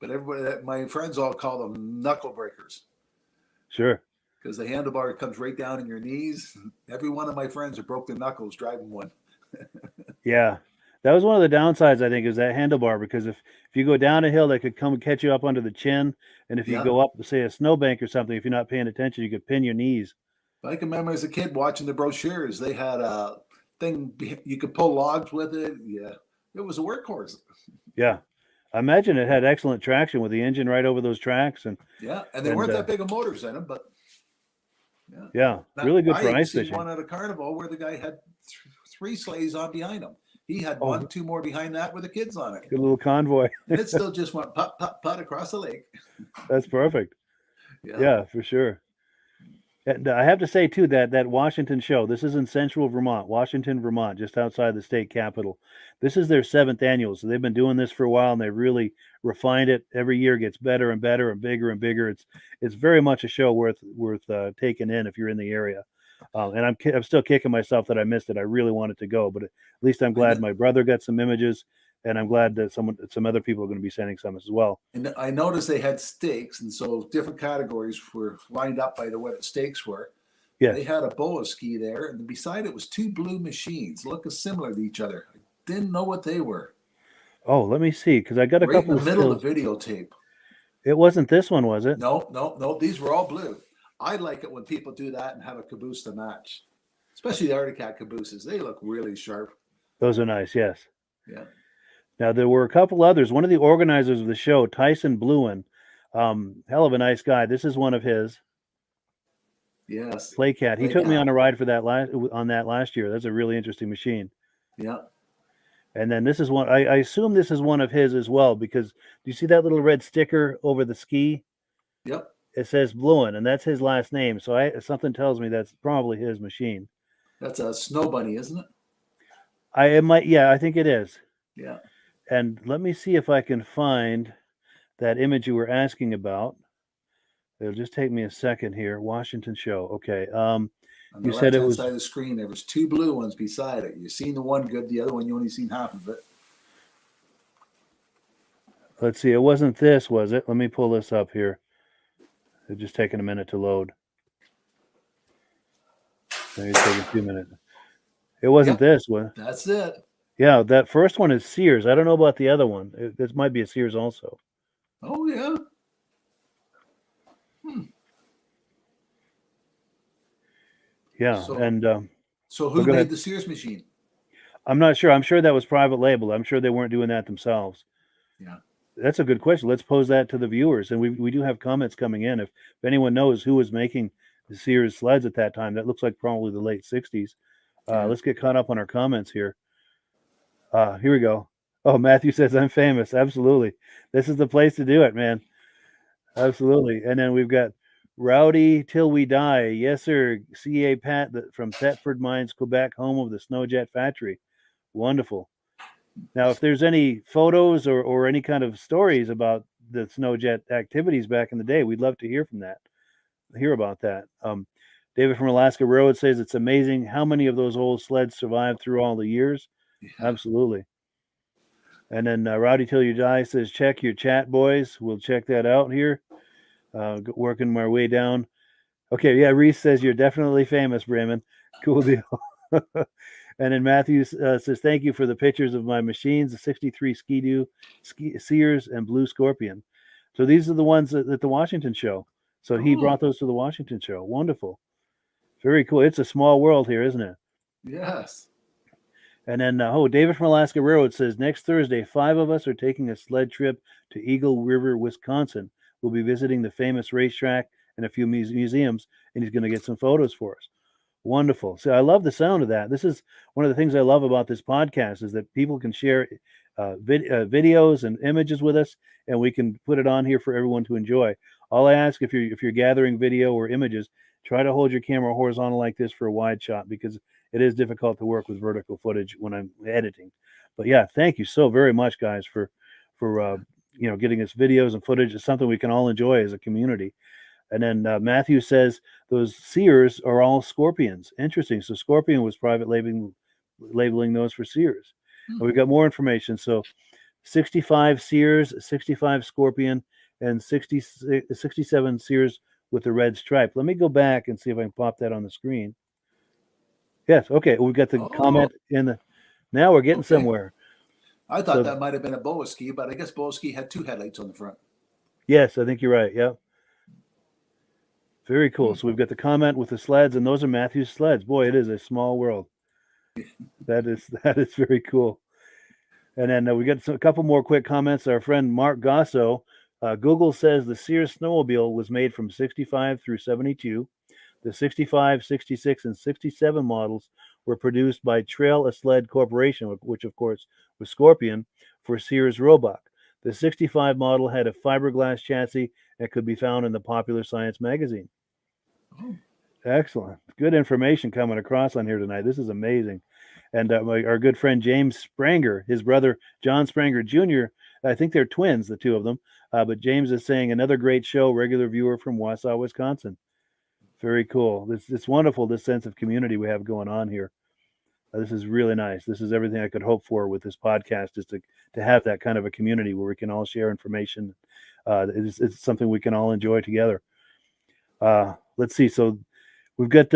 But everybody, my friends all call them knuckle breakers Sure. because the handlebar comes right down in your knees. Every one of my friends have broke their knuckles driving one. Yeah. That was one of the downsides, I think, is that handlebar, because if you go down a hill, they could come and catch you up under the chin. And if you Yeah. go up, say, a snowbank or something, if you're not paying attention, you could pin your knees. I can remember as a kid watching the brochures. They had a thing you could pull logs with it. Yeah, it was a workhorse. Yeah. I imagine it had excellent traction with the engine right over those tracks. And Yeah, and they weren't that big of motors in them, but yeah, Now, really good for I ice seen fishing. one at a carnival where the guy had three sleighs on behind him. He had Oh. one, two more behind that with the kids on it. Good little convoy. And it still just went put, put, put across the lake. That's perfect. Yeah, for sure. And I have to say too that Washington show. This is in central Vermont, Washington, Vermont, just outside the state capital. This is their 7th annual, so they've been doing this for a while, and they really refined it. Every year gets better and better and bigger and bigger. It's very much a show worth taking in if you're in the area. And I'm still kicking myself that I missed it. I really wanted to go, but at least I'm glad my brother got some images, and I'm glad that some other people are going to be sending some as well. And I noticed they had stakes, and so different categories were lined up by the way the stakes were. Yeah. They had a boa ski there, and beside it was two blue machines looking similar to each other. I didn't know what they were. Oh, let me see, because I got a Right in couple the of middle stills. of the videotape. It wasn't this one, was it? No. These were all blue. I like it when people do that and have a caboose to match, especially the Arctic Cat cabooses. They look really sharp. Those are nice, yes. Yeah. Now, there were a couple others. One of the organizers of the show, Tyson Bluen, hell of a nice guy. This is one of his. Yes. Playcat. He took me Playcat. on a ride for that last year. That's a really interesting machine. Yeah. And then this is one. I assume this is one of his as well, because do you see that little red sticker over the ski? Yep. It says Bluen, and that's his last name. So something tells me that's probably his machine. That's a snow bunny, isn't it? I think it is. Yeah. And let me see if I can find that image you were asking about. It'll just take me a second here. Washington show. Okay. On the You said it left-hand was- side of the screen, there was two blue ones beside it. You've seen the one good, the other one you only seen half of it. Let's see. It wasn't this, was it? Let me pull this up here. It's just taking a minute to load. Maybe it's taking 2 minutes. It wasn't this one. That's it. Yeah, that first one is Sears. I don't know about the other one. This might be a Sears also. Oh yeah. Yeah, So- and So who go made ahead. the Sears machine? I'm not sure. I'm sure that was private label. I'm sure they weren't doing that themselves. Yeah. That's a good question. Let's pose that to the viewers. And we do have comments coming in. If anyone knows who was making the Sears sleds at that time, that looks like probably the late 60s. Let's get caught up on our comments here. Here we go. Oh, Matthew says, I'm famous. Absolutely. This is the place to do it, man. Absolutely. And then we've got Rowdy Till We Die. Yes, sir. C.A. Pat from Thetford Mines, Quebec, home of the Snowjet Factory. Wonderful. Now, if there's any photos or any kind of stories about the Snowjet activities back in the day, we'd love to hear about that. David from Alaska Road says it's amazing how many of those old sleds survived through all the years. Yeah. Absolutely. And then Rowdy Till You Die says, check your chat, boys. We'll check that out here. Working my way down. Okay, yeah, Reese says you're definitely famous, Bremen. Cool deal. And then Matthew says, thank you for the pictures of my machines, the 63 Ski-Doo, Sears, and Blue Scorpion. So these are the ones at the Washington show. So he brought those to the Washington show. Wonderful. Very cool. It's a small world here, isn't it? Yes. And then, David from Alaska Railroad says, next Thursday, 5 of us are taking a sled trip to Eagle River, Wisconsin. We'll be visiting the famous racetrack and a few museums, and he's going to get some photos for us. Wonderful. So I love the sound of that. This is one of the things I love about this podcast is that people can share videos and images with us, and we can put it on here for everyone to enjoy. All I ask, if you're gathering video or images, try to hold your camera horizontal like this for a wide shot, because it is difficult to work with vertical footage when I'm editing. But yeah, thank you so very much, guys, for getting us videos and footage is something we can all enjoy as a community. And then Matthew says those Sears are all Scorpions. Interesting. So Scorpion was private labeling those for Sears. And we've got more information. So 65 Sears, 65 Scorpion, and 67 Sears with the red stripe. Let me go back and see if I can pop that on the screen. Yes. Okay. We've got the comment in the. Now we're getting somewhere. I thought that might have been a Boa ski, but I guess Boa ski had 2 headlights on the front. Yes, I think you're right. Yeah. Very cool. So we've got the comment with the sleds, and those are Matthew's sleds. Boy, it is a small world. That is very cool. And then we got a couple more quick comments. Our friend Mark Gosso, Google says the Sears snowmobile was made from 65 through 72. The 65, 66, and 67 models were produced by Trail a Sled Corporation, which of course was Scorpion, for Sears Roebuck. The 65 model had a fiberglass chassis and could be found in the Popular Science magazine. Oh. Excellent. Good information coming across on here tonight. This is amazing. And our good friend James Spranger, his brother John Spranger Jr., I think they're twins, the two of them. But James is saying another great show, regular viewer from Wausau, Wisconsin. Very cool. It's wonderful, this sense of community we have going on here. This is really nice. This is everything I could hope for with this podcast, is to have that kind of a community where we can all share information. It's something we can all enjoy together. Let's see. So we've got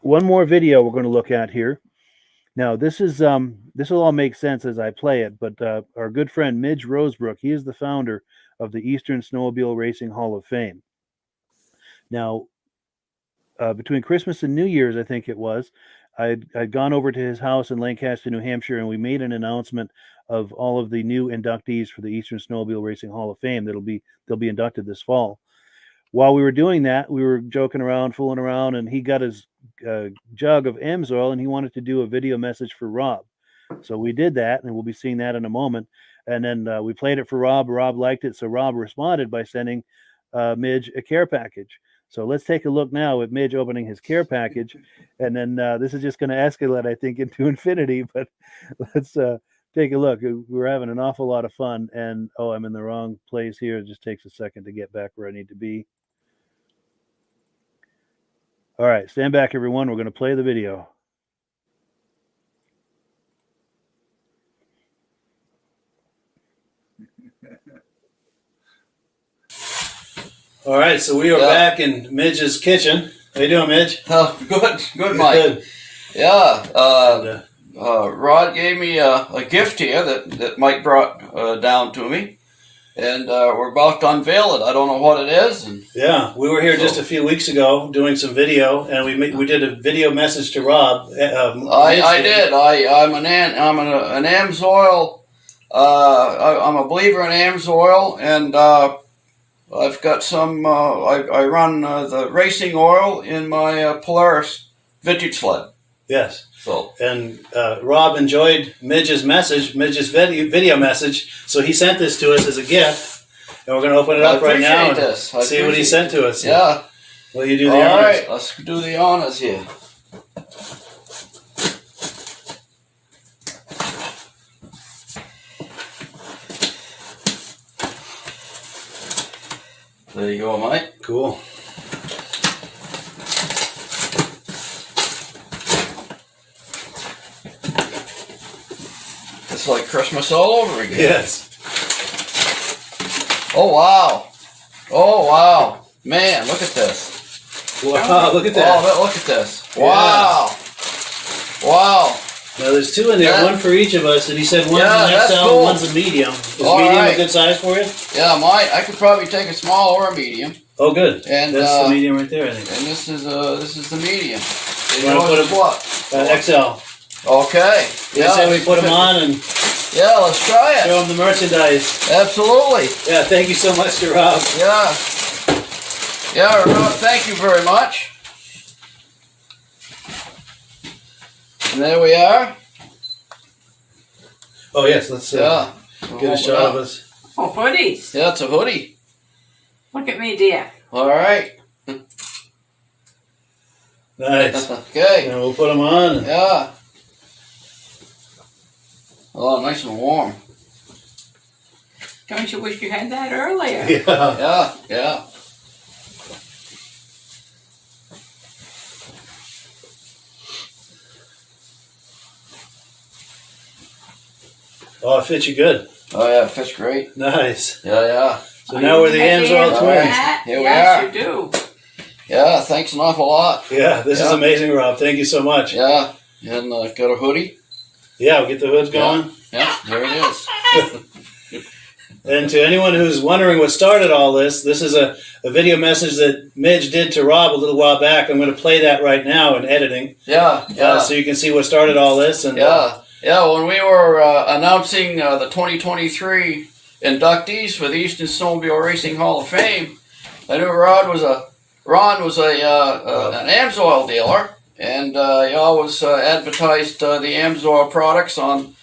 one more video we're going to look at here. Now, this will all make sense as I play it, but our good friend Midge Rosebrook, he is the founder of the Eastern Snowmobile Racing Hall of Fame. Now, between Christmas and New Year's, I think it was, I'd gone over to his house in Lancaster, New Hampshire, and we made an announcement of all of the new inductees for the Eastern Snowmobile Racing Hall of Fame they'll be inducted this fall. While we were doing that, we were joking around, fooling around, and he got his jug of Amsoil, and he wanted to do a video message for Rob. So we did that, and we'll be seeing that in a moment. And then we played it for Rob. Rob liked it, so Rob responded by sending Midge a care package. So let's take a look now at Midge opening his care package. And then this is just going to escalate, I think, into infinity. But let's take a look. We're having an awful lot of fun. And, I'm in the wrong place here. It just takes a second to get back where I need to be. All right, stand back, everyone. We're going to play the video. All right, so we are back in Midge's kitchen. How you doing, Midge? Good, Mike. Good. Yeah, Rod gave me a gift here that Mike brought down to me, and we're about to unveil it. I don't know what it is. Yeah, we were here just a few weeks ago doing some video, and we did a video message to Rob. I did. I'm an Amsoil. I'm a believer in Amsoil, and I've got some. I run the racing oil in my Polaris vintage sled. Yes. So and Rob enjoyed Midge's video message, so he sent this to us as a gift, and we're going to open it up right now and see what he sent to us. Yeah. Will you do the honors? All right, let's do the honors here. There you go, Mike. Cool. It's like Christmas all over again. Yes. Oh, wow. Oh, wow. Man, look at this. Wow, look at that. Oh, look at this. Wow. Yeah. Wow. Now, there's two in there, one for each of us, and he said one's an XL cool. and one's a medium. Is all medium right. a good size for you? Yeah, I could probably take a small or a medium. Oh, good. And that's the medium right there, I think. And this is the medium. You want to put what? XL. Okay. Yeah. Say we put them on and yeah, let's try it. show them the merchandise. Absolutely. Yeah, thank you so much to Rob. Yeah. Yeah, Rob, thank you very much. And there we are. Oh, yes, let's get a shot of us. Oh, hoodies. Yeah, it's a hoodie. Look at me, dear. All right. Nice. Okay. And we'll put them on. Yeah. Oh, nice and warm. Don't you wish you had that earlier? Yeah. Yeah. Oh, it fits you good. Oh yeah, it fits great. Nice. Yeah. So now we're the Amsoil twins. Here we yes, are. you do. Yeah, thanks an awful lot. Yeah, this is amazing, Rob. Thank you so much. Yeah, and got a hoodie. Yeah, we'll get the hoods going. Yeah, there it is. And to anyone who's wondering what started all this is a video message that Midge did to Rob a little while back. I'm going to play that right now in editing. Yeah. So you can see what started all this. And when we were announcing the 2023 inductees for the Eastern Snowmobile Racing Hall of Fame, I knew Ron was an Amsoil dealer, and he always advertised the Amsoil products on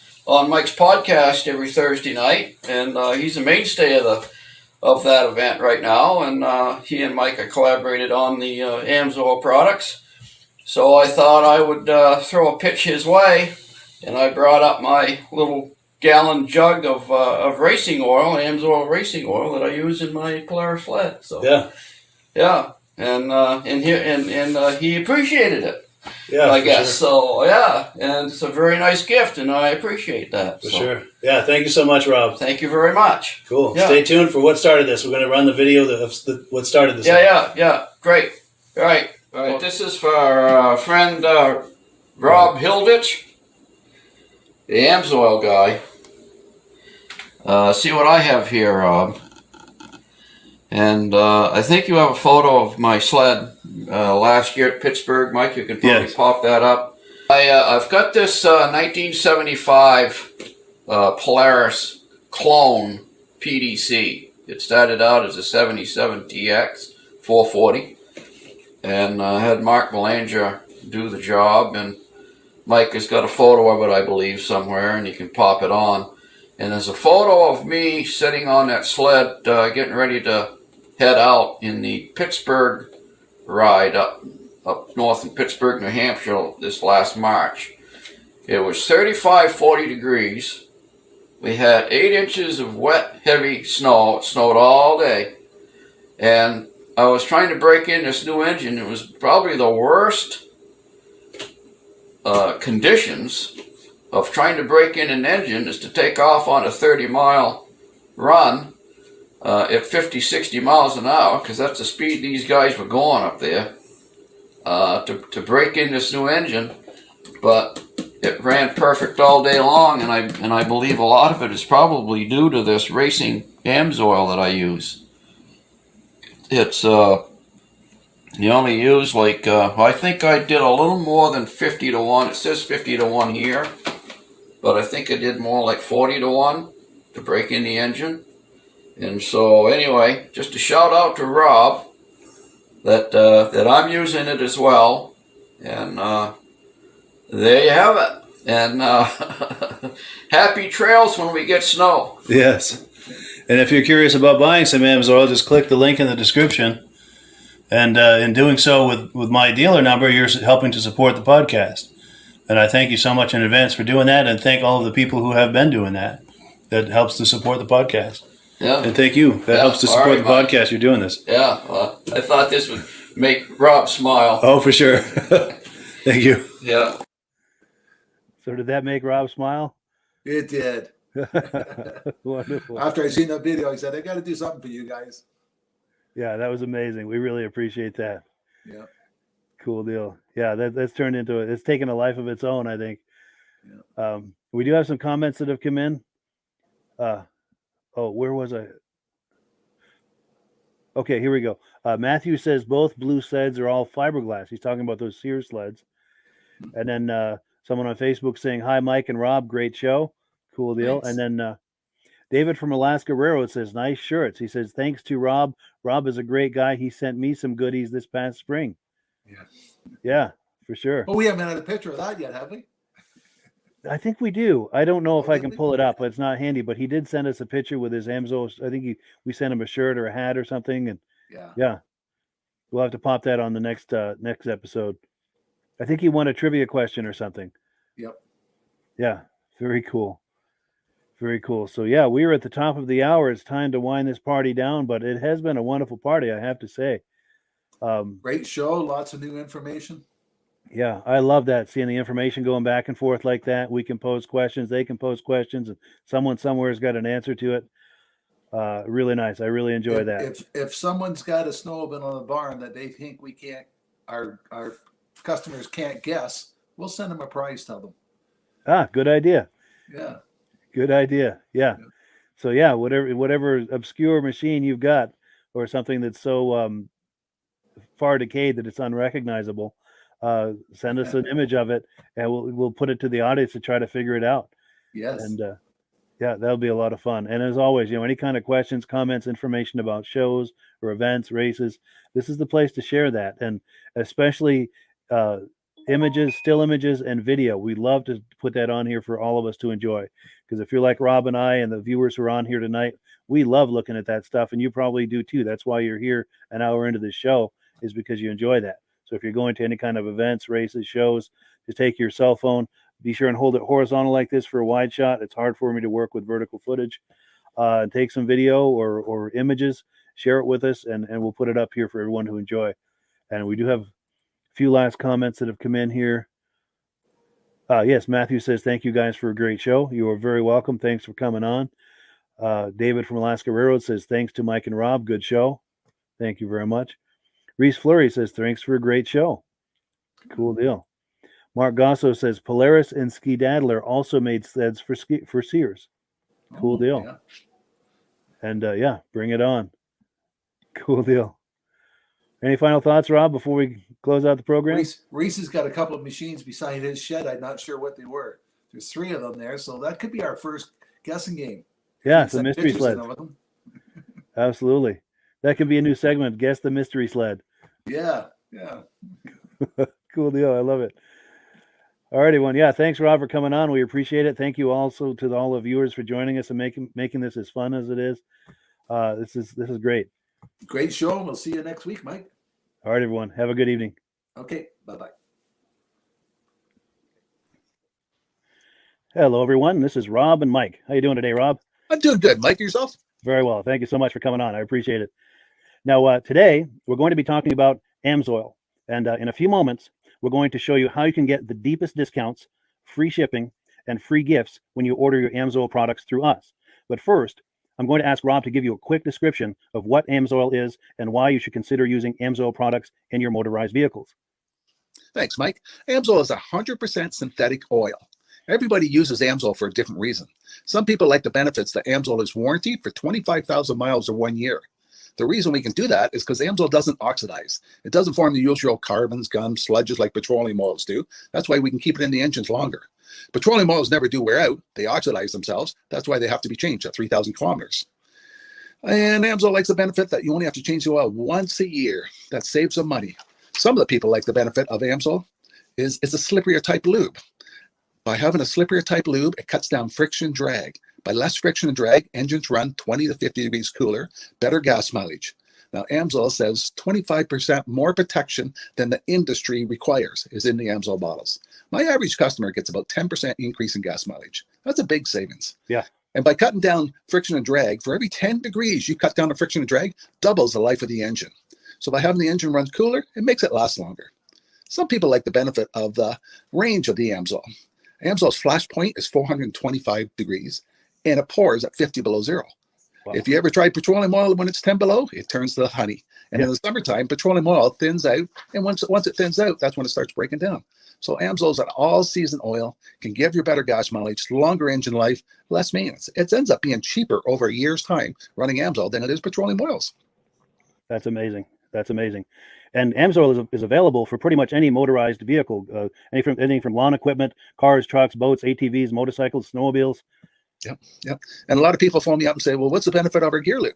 Mike's podcast every Thursday night, and he's a mainstay of that event right now. And he and Mike have collaborated on the Amsoil products. So I thought I would throw a pitch his way, and I brought up my little gallon jug of racing oil, Amsoil racing oil, that I use in my Polaris sled. So yeah, and he appreciated it. Yeah, I guess sure. so. Yeah, and it's a very nice gift, and I appreciate that. For sure. Yeah, thank you so much, Rob. Thank you very much. Cool. Yeah. Stay tuned for what started this. We're going to run the video of what started this. Yeah. Great. All right. This is for our friend Rob Hilditch, the Amsoil guy. See what I have here, Rob. And I think you have a photo of my sled last year at Pittsburgh, Mike. You can probably pop that up. I've got this 1975 Polaris clone PDC. It started out as a 77 TX 440, and I had Mark Belanger do the job. And Mike has got a photo of it, I believe, somewhere, and you can pop it on. And there's a photo of me sitting on that sled, getting ready to head out in the Pittsburgh ride up north in Pittsburgh, New Hampshire this last March. It was 35, 40 degrees. We had 8 inches of wet, heavy snow. It snowed all day. And I was trying to break in this new engine. It was probably the worst conditions of trying to break in an engine is to take off on a 30-mile run at 50, 60 miles an hour, because that's the speed these guys were going up there, to break in this new engine. But it ran perfect all day long, and I believe a lot of it is probably due to this racing Amsoil that I use. It's you only use like I think I did a little more than 50 to 1. It says 50 to 1 here, but I think I did more like 40 to 1 to break in the engine. And so anyway, just a shout out to Rob that I'm using it as well. And there you have it. And happy trails when we get snow. Yes. And if you're curious about buying some Amsoil, just click the link in the description. And in doing so with my dealer number, you're helping to support the podcast. And I thank you so much in advance for doing that, and thank all of the people who have been doing that. That helps to support the podcast. Yeah. And thank you. That helps to support the podcast. You're doing this. Yeah. Well, I thought this would make Rob smile. Oh, for sure. Thank you. Yeah. So did that make Rob smile? It did. Wonderful. After I seen that video, I said, I got to do something for you guys. Yeah, that was amazing. We really appreciate that. Yeah. Cool deal. Yeah, that's turned into it. It's taken a life of its own, I think. Yeah. We do have some comments that have come in. Where was I? Okay, here we go. Matthew says both blue sleds are all fiberglass. He's talking about those Sears sleds. And then someone on Facebook saying, hi, Mike and Rob, great show. Cool deal. Thanks. And then David from Alaska Railroad says, nice shirts. He says, thanks to Rob. Rob is a great guy. He sent me some goodies this past spring. Yeah. Yeah, for sure. Oh, we haven't had a picture of that yet, have we? I think we do. I don't know if I did can we? pull it up. It's not handy, but he did send us a picture with his Amsoil. I think we sent him a shirt or a hat or something. And yeah, we'll have to pop that on the next episode. I think he won a trivia question or something. Yep. Yeah, very cool. Very cool. So yeah, we are at the top of the hour. It's time to wind this party down, but it has been a wonderful party, I have to say. Great show. Lots of new information. Yeah, I love that, seeing the information going back and forth like that. We can pose questions, they can pose questions, and someone somewhere has got an answer to it. Really nice. I really enjoy that. If someone's got a snowmobile on the barn that they think our customers can't guess, we'll send them a prize to them. Good idea. Yeah. Good idea. Yeah. So yeah, whatever obscure machine you've got, or something that's so far decayed that it's unrecognizable, send us an image of it, and we'll put it to the audience to try to figure it out. Yes. And yeah, that'll be a lot of fun. And as always, any kind of questions, comments, information about shows or events, races, this is the place to share that. And especially images, still images, and video. We love to put that on here for all of us to enjoy. Because if you're like Rob and I and the viewers who are on here tonight, we love looking at that stuff, and you probably do too. That's why you're here an hour into this show, is because you enjoy that. So if you're going to any kind of events, races, shows, just take your cell phone, be sure and hold it horizontal like this for a wide shot. It's hard for me to work with vertical footage. Take some video or images, share it with us, and we'll put it up here for everyone to enjoy. And we do have a few last comments that have come in here. Yes, Matthew says, thank you guys for a great show. You are very welcome. Thanks for coming on. David from Alaska Railroad says, thanks to Mike and Rob. Good show. Thank you very much. Reese Fleury says, thanks for a great show. Cool deal. Mark Gosso says, Polaris and Ski Daddler also made sleds for Sears. Cool deal. Yeah. And yeah, bring it on. Cool deal. Any final thoughts, Rob, before we close out the program? Reese has got a couple of machines beside his shed. I'm not sure what they were. There's 3 of them there, so that could be our first guessing game. Yeah, it's a mystery sled. Absolutely. That could be a new segment, Guess the Mystery Sled. Yeah. Cool deal. I love it. All right, everyone. Yeah, thanks, Rob, for coming on. We appreciate it. Thank you also to all the viewers for joining us and making this as fun as it is. This is great. Great show. We'll see you next week, Mike. All right, everyone. Have a good evening. Okay. Bye-bye. Hello, everyone. This is Rob and Mike. How you doing today, Rob? I'm doing good. Mike, yourself? Very well. Thank you so much for coming on. I appreciate it. Now, today, we're going to be talking about AMSOIL. And in a few moments, we're going to show you how you can get the deepest discounts, free shipping, and free gifts when you order your AMSOIL products through us. But first, I'm going to ask Rob to give you a quick description of what AMSOIL is and why you should consider using AMSOIL products in your motorized vehicles. Thanks, Mike. AMSOIL is 100% synthetic oil. Everybody uses AMSOIL for a different reason. Some people like the benefits that AMSOIL is warranted for 25,000 miles or 1 year. The reason we can do that is because AMSOIL doesn't oxidize. It doesn't form the usual carbons, gums, sludges like petroleum oils do. That's why we can keep it in the engines longer. Petroleum oils never do wear out. They oxidize themselves. That's why they have to be changed at 3,000 kilometers. And AMSOIL likes the benefit that you only have to change the oil once a year. That saves some money. Some of the people like the benefit of AMSOIL is it's a slipperier type lube. By having a slipperier type lube, it cuts down friction and drag. By less friction and drag, engines run 20 to 50 degrees cooler, better gas mileage. Now, AMSOIL says 25% more protection than the industry requires is in the AMSOIL bottles. My average customer gets about 10% increase in gas mileage. That's a big savings. Yeah. And by cutting down friction and drag, for every 10 degrees you cut down the friction and drag, doubles the life of the engine. So by having the engine run cooler, it makes it last longer. Some people like the benefit of the range of the AMSOIL. AMSOIL's flash point is 425 degrees, and it pours at 50 below zero. Wow. If you ever tried petroleum oil when it's 10 below, it turns to honey. And in the summertime, petroleum oil thins out, and once it thins out, that's when it starts breaking down. So AMSOIL is an all-season oil, can give you better gas mileage, longer engine life, less maintenance. It ends up being cheaper over a year's time running AMSOIL than it is petroleum oils. That's amazing. That's amazing. And AMSOIL is available for pretty much any motorized vehicle, anything from lawn equipment, cars, trucks, boats, ATVs, motorcycles, snowmobiles. Yep. And a lot of people phone me up and say, well, what's the benefit of our gear lube?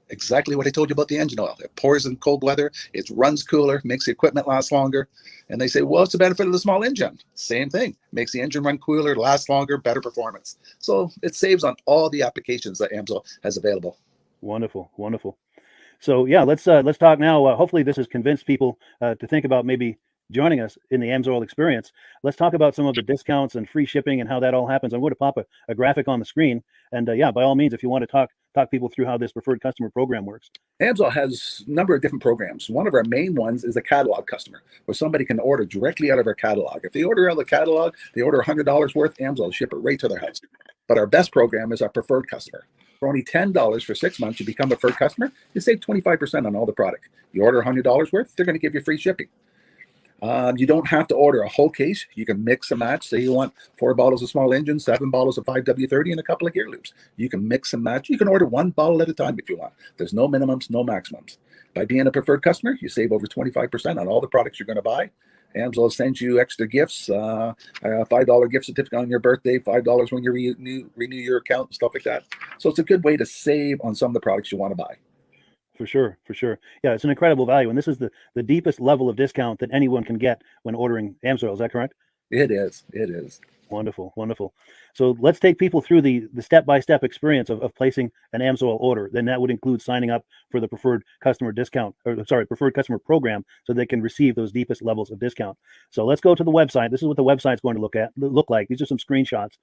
Exactly what I told you about the engine oil. It pours in cold weather, it runs cooler, makes the equipment last longer. And they say, well, what's the benefit of the small engine? Same thing. Makes the engine run cooler, last longer, better performance. So it saves on all the applications that AMSOIL has available. Wonderful, wonderful. So yeah, let's talk now. Hopefully this has convinced people to think about maybe joining us in the AMSOIL experience. Let's talk about some of the discounts and free shipping and how that all happens. I'm going to pop a graphic on the screen. And yeah, by all means, if you want to talk people through how this preferred customer program works. AMSOIL has a number of different programs. One of our main ones is a catalog customer, where somebody can order directly out of our catalog. If they order out of the catalog, they order $100 worth, AMSOIL will ship it right to their house. But our best program is our preferred customer. For only $10 for 6 months, you become a preferred customer, you save 25% on all the product. You order $100 worth, they're going to give you free shipping. You don't have to order a whole case. You can mix and match. Say you want 4 bottles of small engine, 7 bottles of 5W30, and a couple of gear loops. You can mix and match. You can order 1 bottle at a time if you want. There's no minimums, no maximums. By being a preferred customer, you save over 25% on all the products you're going to buy. AMSOIL sends you extra gifts, a $5 gift certificate on your birthday, $5 when you renew your account, and stuff like that. So it's a good way to save on some of the products you want to buy. For sure. Yeah, it's an incredible value. And this is the deepest level of discount that anyone can get when ordering AMSOIL. Is that correct? It is. Wonderful. So let's take people through the step-by-step experience of placing an AMSOIL order. Then that would include signing up for the preferred customer preferred customer program, so they can receive those deepest levels of discount. So let's go to the website. This is what the website's going to look like. These are some screenshots.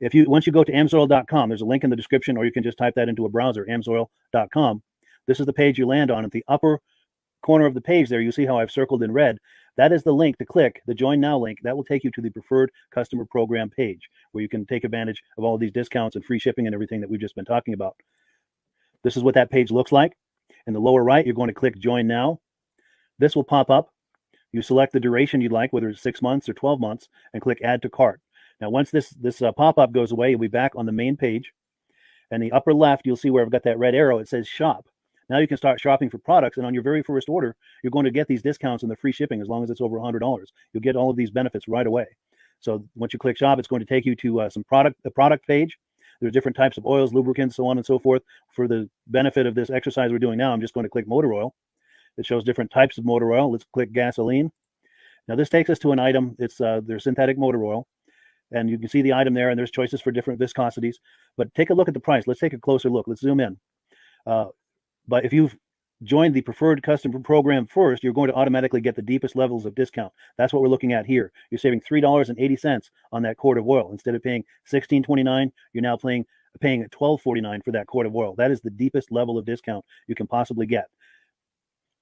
Once you go to amsoil.com, there's a link in the description, or you can just type that into a browser, amsoil.com. This is the page you land on. At the upper corner of the page there, you see how I've circled in red. That is the link to click, the Join Now link. That will take you to the preferred customer program page, where you can take advantage of all of these discounts and free shipping and everything that we've just been talking about. This is what that page looks like. In the lower right, you're going to click Join Now. This will pop up. You select the duration you'd like, whether it's 6 months or 12 months, and click Add to Cart. Now, once this pop-up goes away, you'll be back on the main page. And the upper left, you'll see where I've got that red arrow. It says Shop. Now you can start shopping for products, and on your very first order, you're going to get these discounts and the free shipping as long as it's over $100. You'll get all of these benefits right away. So once you click Shop, it's going to take you to the product page. There's different types of oils, lubricants, so on and so forth. For the benefit of this exercise we're doing now, I'm just going to click motor oil. It shows different types of motor oil. Let's click gasoline. Now this takes us to an item. It's their synthetic motor oil. And you can see the item there, and there's choices for different viscosities. But take a look at the price. Let's take a closer look. Let's zoom in. But if you've joined the preferred customer program first, you're going to automatically get the deepest levels of discount. That's what we're looking at here. You're saving $3.80 on that quart of oil. Instead of paying $16.29, you're now paying $12.49 for that quart of oil. That is the deepest level of discount you can possibly get.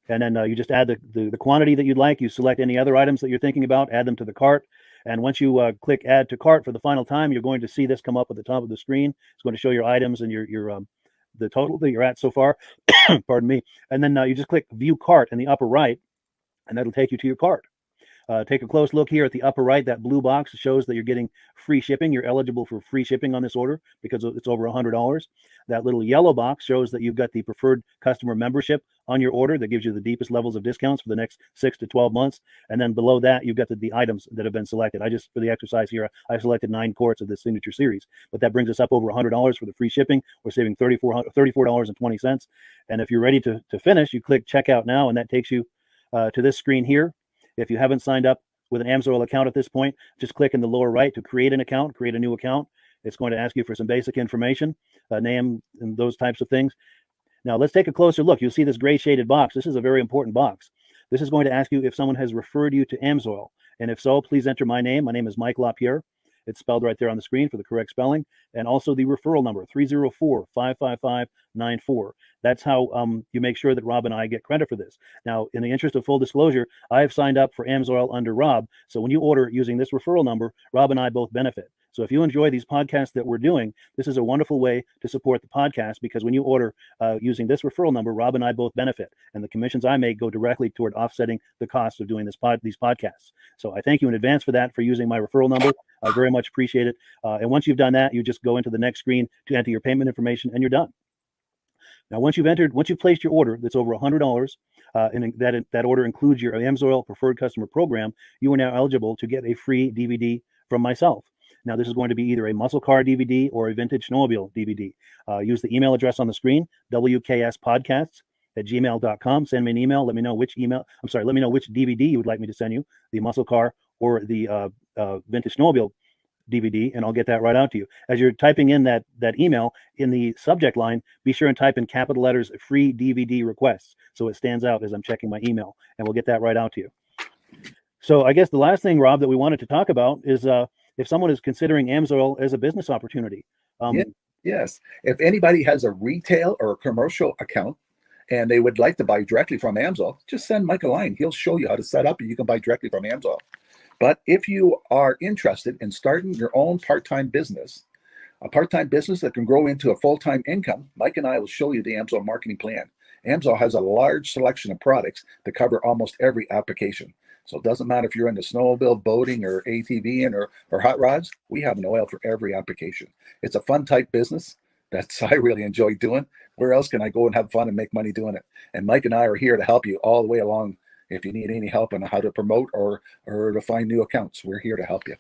And then you just add the quantity that you'd like. You select any other items that you're thinking about, add them to the cart. And once you click Add to Cart for the final time, you're going to see this come up at the top of the screen. It's going to show your items and your the total that you're at so far. Pardon me. And then you just click View Cart in the upper right, and that'll take you to your cart. Take a close look here at the upper right. That blue box shows that you're getting free shipping. You're eligible for free shipping on this order because it's over $100. That little yellow box shows that you've got the preferred customer membership on your order. That gives you the deepest levels of discounts for the next 6 to 12 months. And then below that, you've got the items that have been selected. For the exercise here, I selected 9 quarts of the signature series, but that brings us up over $100 for the free shipping. We're saving $34.20. And if you're ready to finish, you click Checkout Now, and that takes you to this screen here. If you haven't signed up with an AMSOIL account at this point, just click in the lower right to create an account, create a new account. It's going to ask you for some basic information, name and those types of things. Now let's take a closer look. You'll see this gray shaded box. This is a very important box. This is going to ask you if someone has referred you to AMSOIL. And if so, please enter my name. My name is Mike Lapierre. It's spelled right there on the screen for the correct spelling. And also the referral number, 304-555-94. That's how you make sure that Rob and I get credit for this. Now, in the interest of full disclosure, I have signed up for AMSOIL under Rob. So when you order using this referral number, Rob and I both benefit. So if you enjoy these podcasts that we're doing, this is a wonderful way to support the podcast, because when you order using this referral number, Rob and I both benefit. And the commissions I make go directly toward offsetting the cost of doing these podcasts. So I thank you in advance for that, for using my referral number. I very much appreciate it. And once you've done that, you just go into the next screen to enter your payment information, and you're done. Now, once you've placed your order that's over $100, and that order includes your AMSOIL preferred customer program, you are now eligible to get a free DVD from myself. Now, this is going to be either a muscle car DVD or a vintage snowmobile DVD. Use the email address on the screen, wkspodcasts@gmail.com. Send me an email. Let me know which DVD you would like me to send you, the muscle car or the vintage snowmobile DVD, and I'll get that right out to you. As you're typing in that email, in the subject line, be sure and type in capital letters "free DVD requests," so it stands out as I'm checking my email, and we'll get that right out to you. So I guess the last thing, Rob, that we wanted to talk about is if someone is considering AMSOIL as a business opportunity. Yes. If anybody has a retail or a commercial account and they would like to buy directly from AMSOIL, just send Mike a line. He'll show you how to set up and you can buy directly from AMSOIL. But if you are interested in starting your own part-time business, a part-time business that can grow into a full-time income, Mike and I will show you the AMSOIL marketing plan. AMSOIL has a large selection of products that cover almost every application. So it doesn't matter if you're into snowmobile, boating, or ATVing, or hot rods, we have an oil for every application. It's a fun type business that's I really enjoy doing. Where else can I go and have fun and make money doing it? And Mike and I are here to help you all the way along. If you need any help on how to promote or to find new accounts, we're here to help you.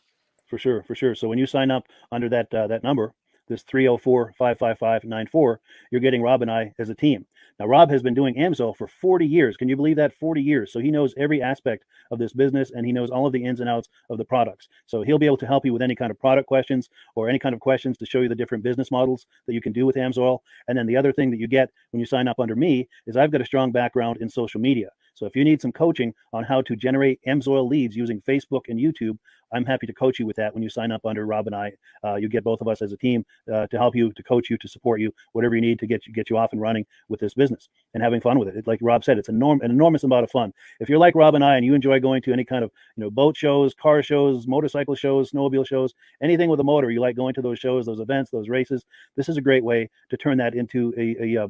For sure, for sure. So when you sign up under that number, this 304-555-94, you're getting Rob and I as a team. Now, Rob has been doing AMSOIL for 40 years. Can you believe that? 40 years. So he knows every aspect of this business and he knows all of the ins and outs of the products. So he'll be able to help you with any kind of product questions or any kind of questions to show you the different business models that you can do with AMSOIL. And then the other thing that you get when you sign up under me is I've got a strong background in social media. So if you need some coaching on how to generate AMSOIL leads using Facebook and YouTube, I'm happy to coach you with that when you sign up under Rob and I. You get both of us as a team to help you, to coach you, to support you, whatever you need to get you off and running with this business and having fun with it. Like Rob said, it's an enormous amount of fun. If you're like Rob and I and you enjoy going to any kind of boat shows, car shows, motorcycle shows, snowmobile shows, anything with a motor, you like going to those shows, those events, those races, this is a great way to turn that into a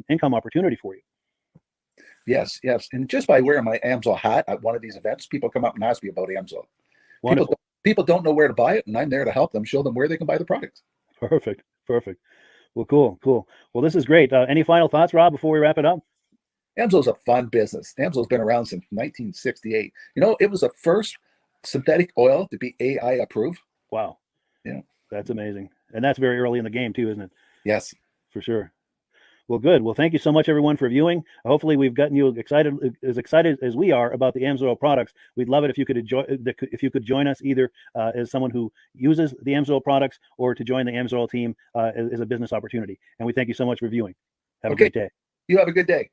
income opportunity for you. Yes. And just by wearing my AMSOIL hat at one of these events, people come up and ask me about AMSOIL. Wonderful. People don't know where to buy it, and I'm there to help them, show them where they can buy the products. Perfect. Well, cool. Well, this is great. Any final thoughts, Rob, before we wrap it up? AMSOIL is a fun business. AMSOIL's been around since 1968. It was the first synthetic oil to be AI approved. Wow. Yeah. That's amazing. And that's very early in the game too, isn't it? Yes. For sure. Well, good. Well, thank you so much, everyone, for viewing. Hopefully, we've gotten you excited as we are about the AMSOIL products. We'd love it if you could join us either as someone who uses the AMSOIL products or to join the AMSOIL team as a business opportunity. And we thank you so much for viewing. Have a great day. You have a good day.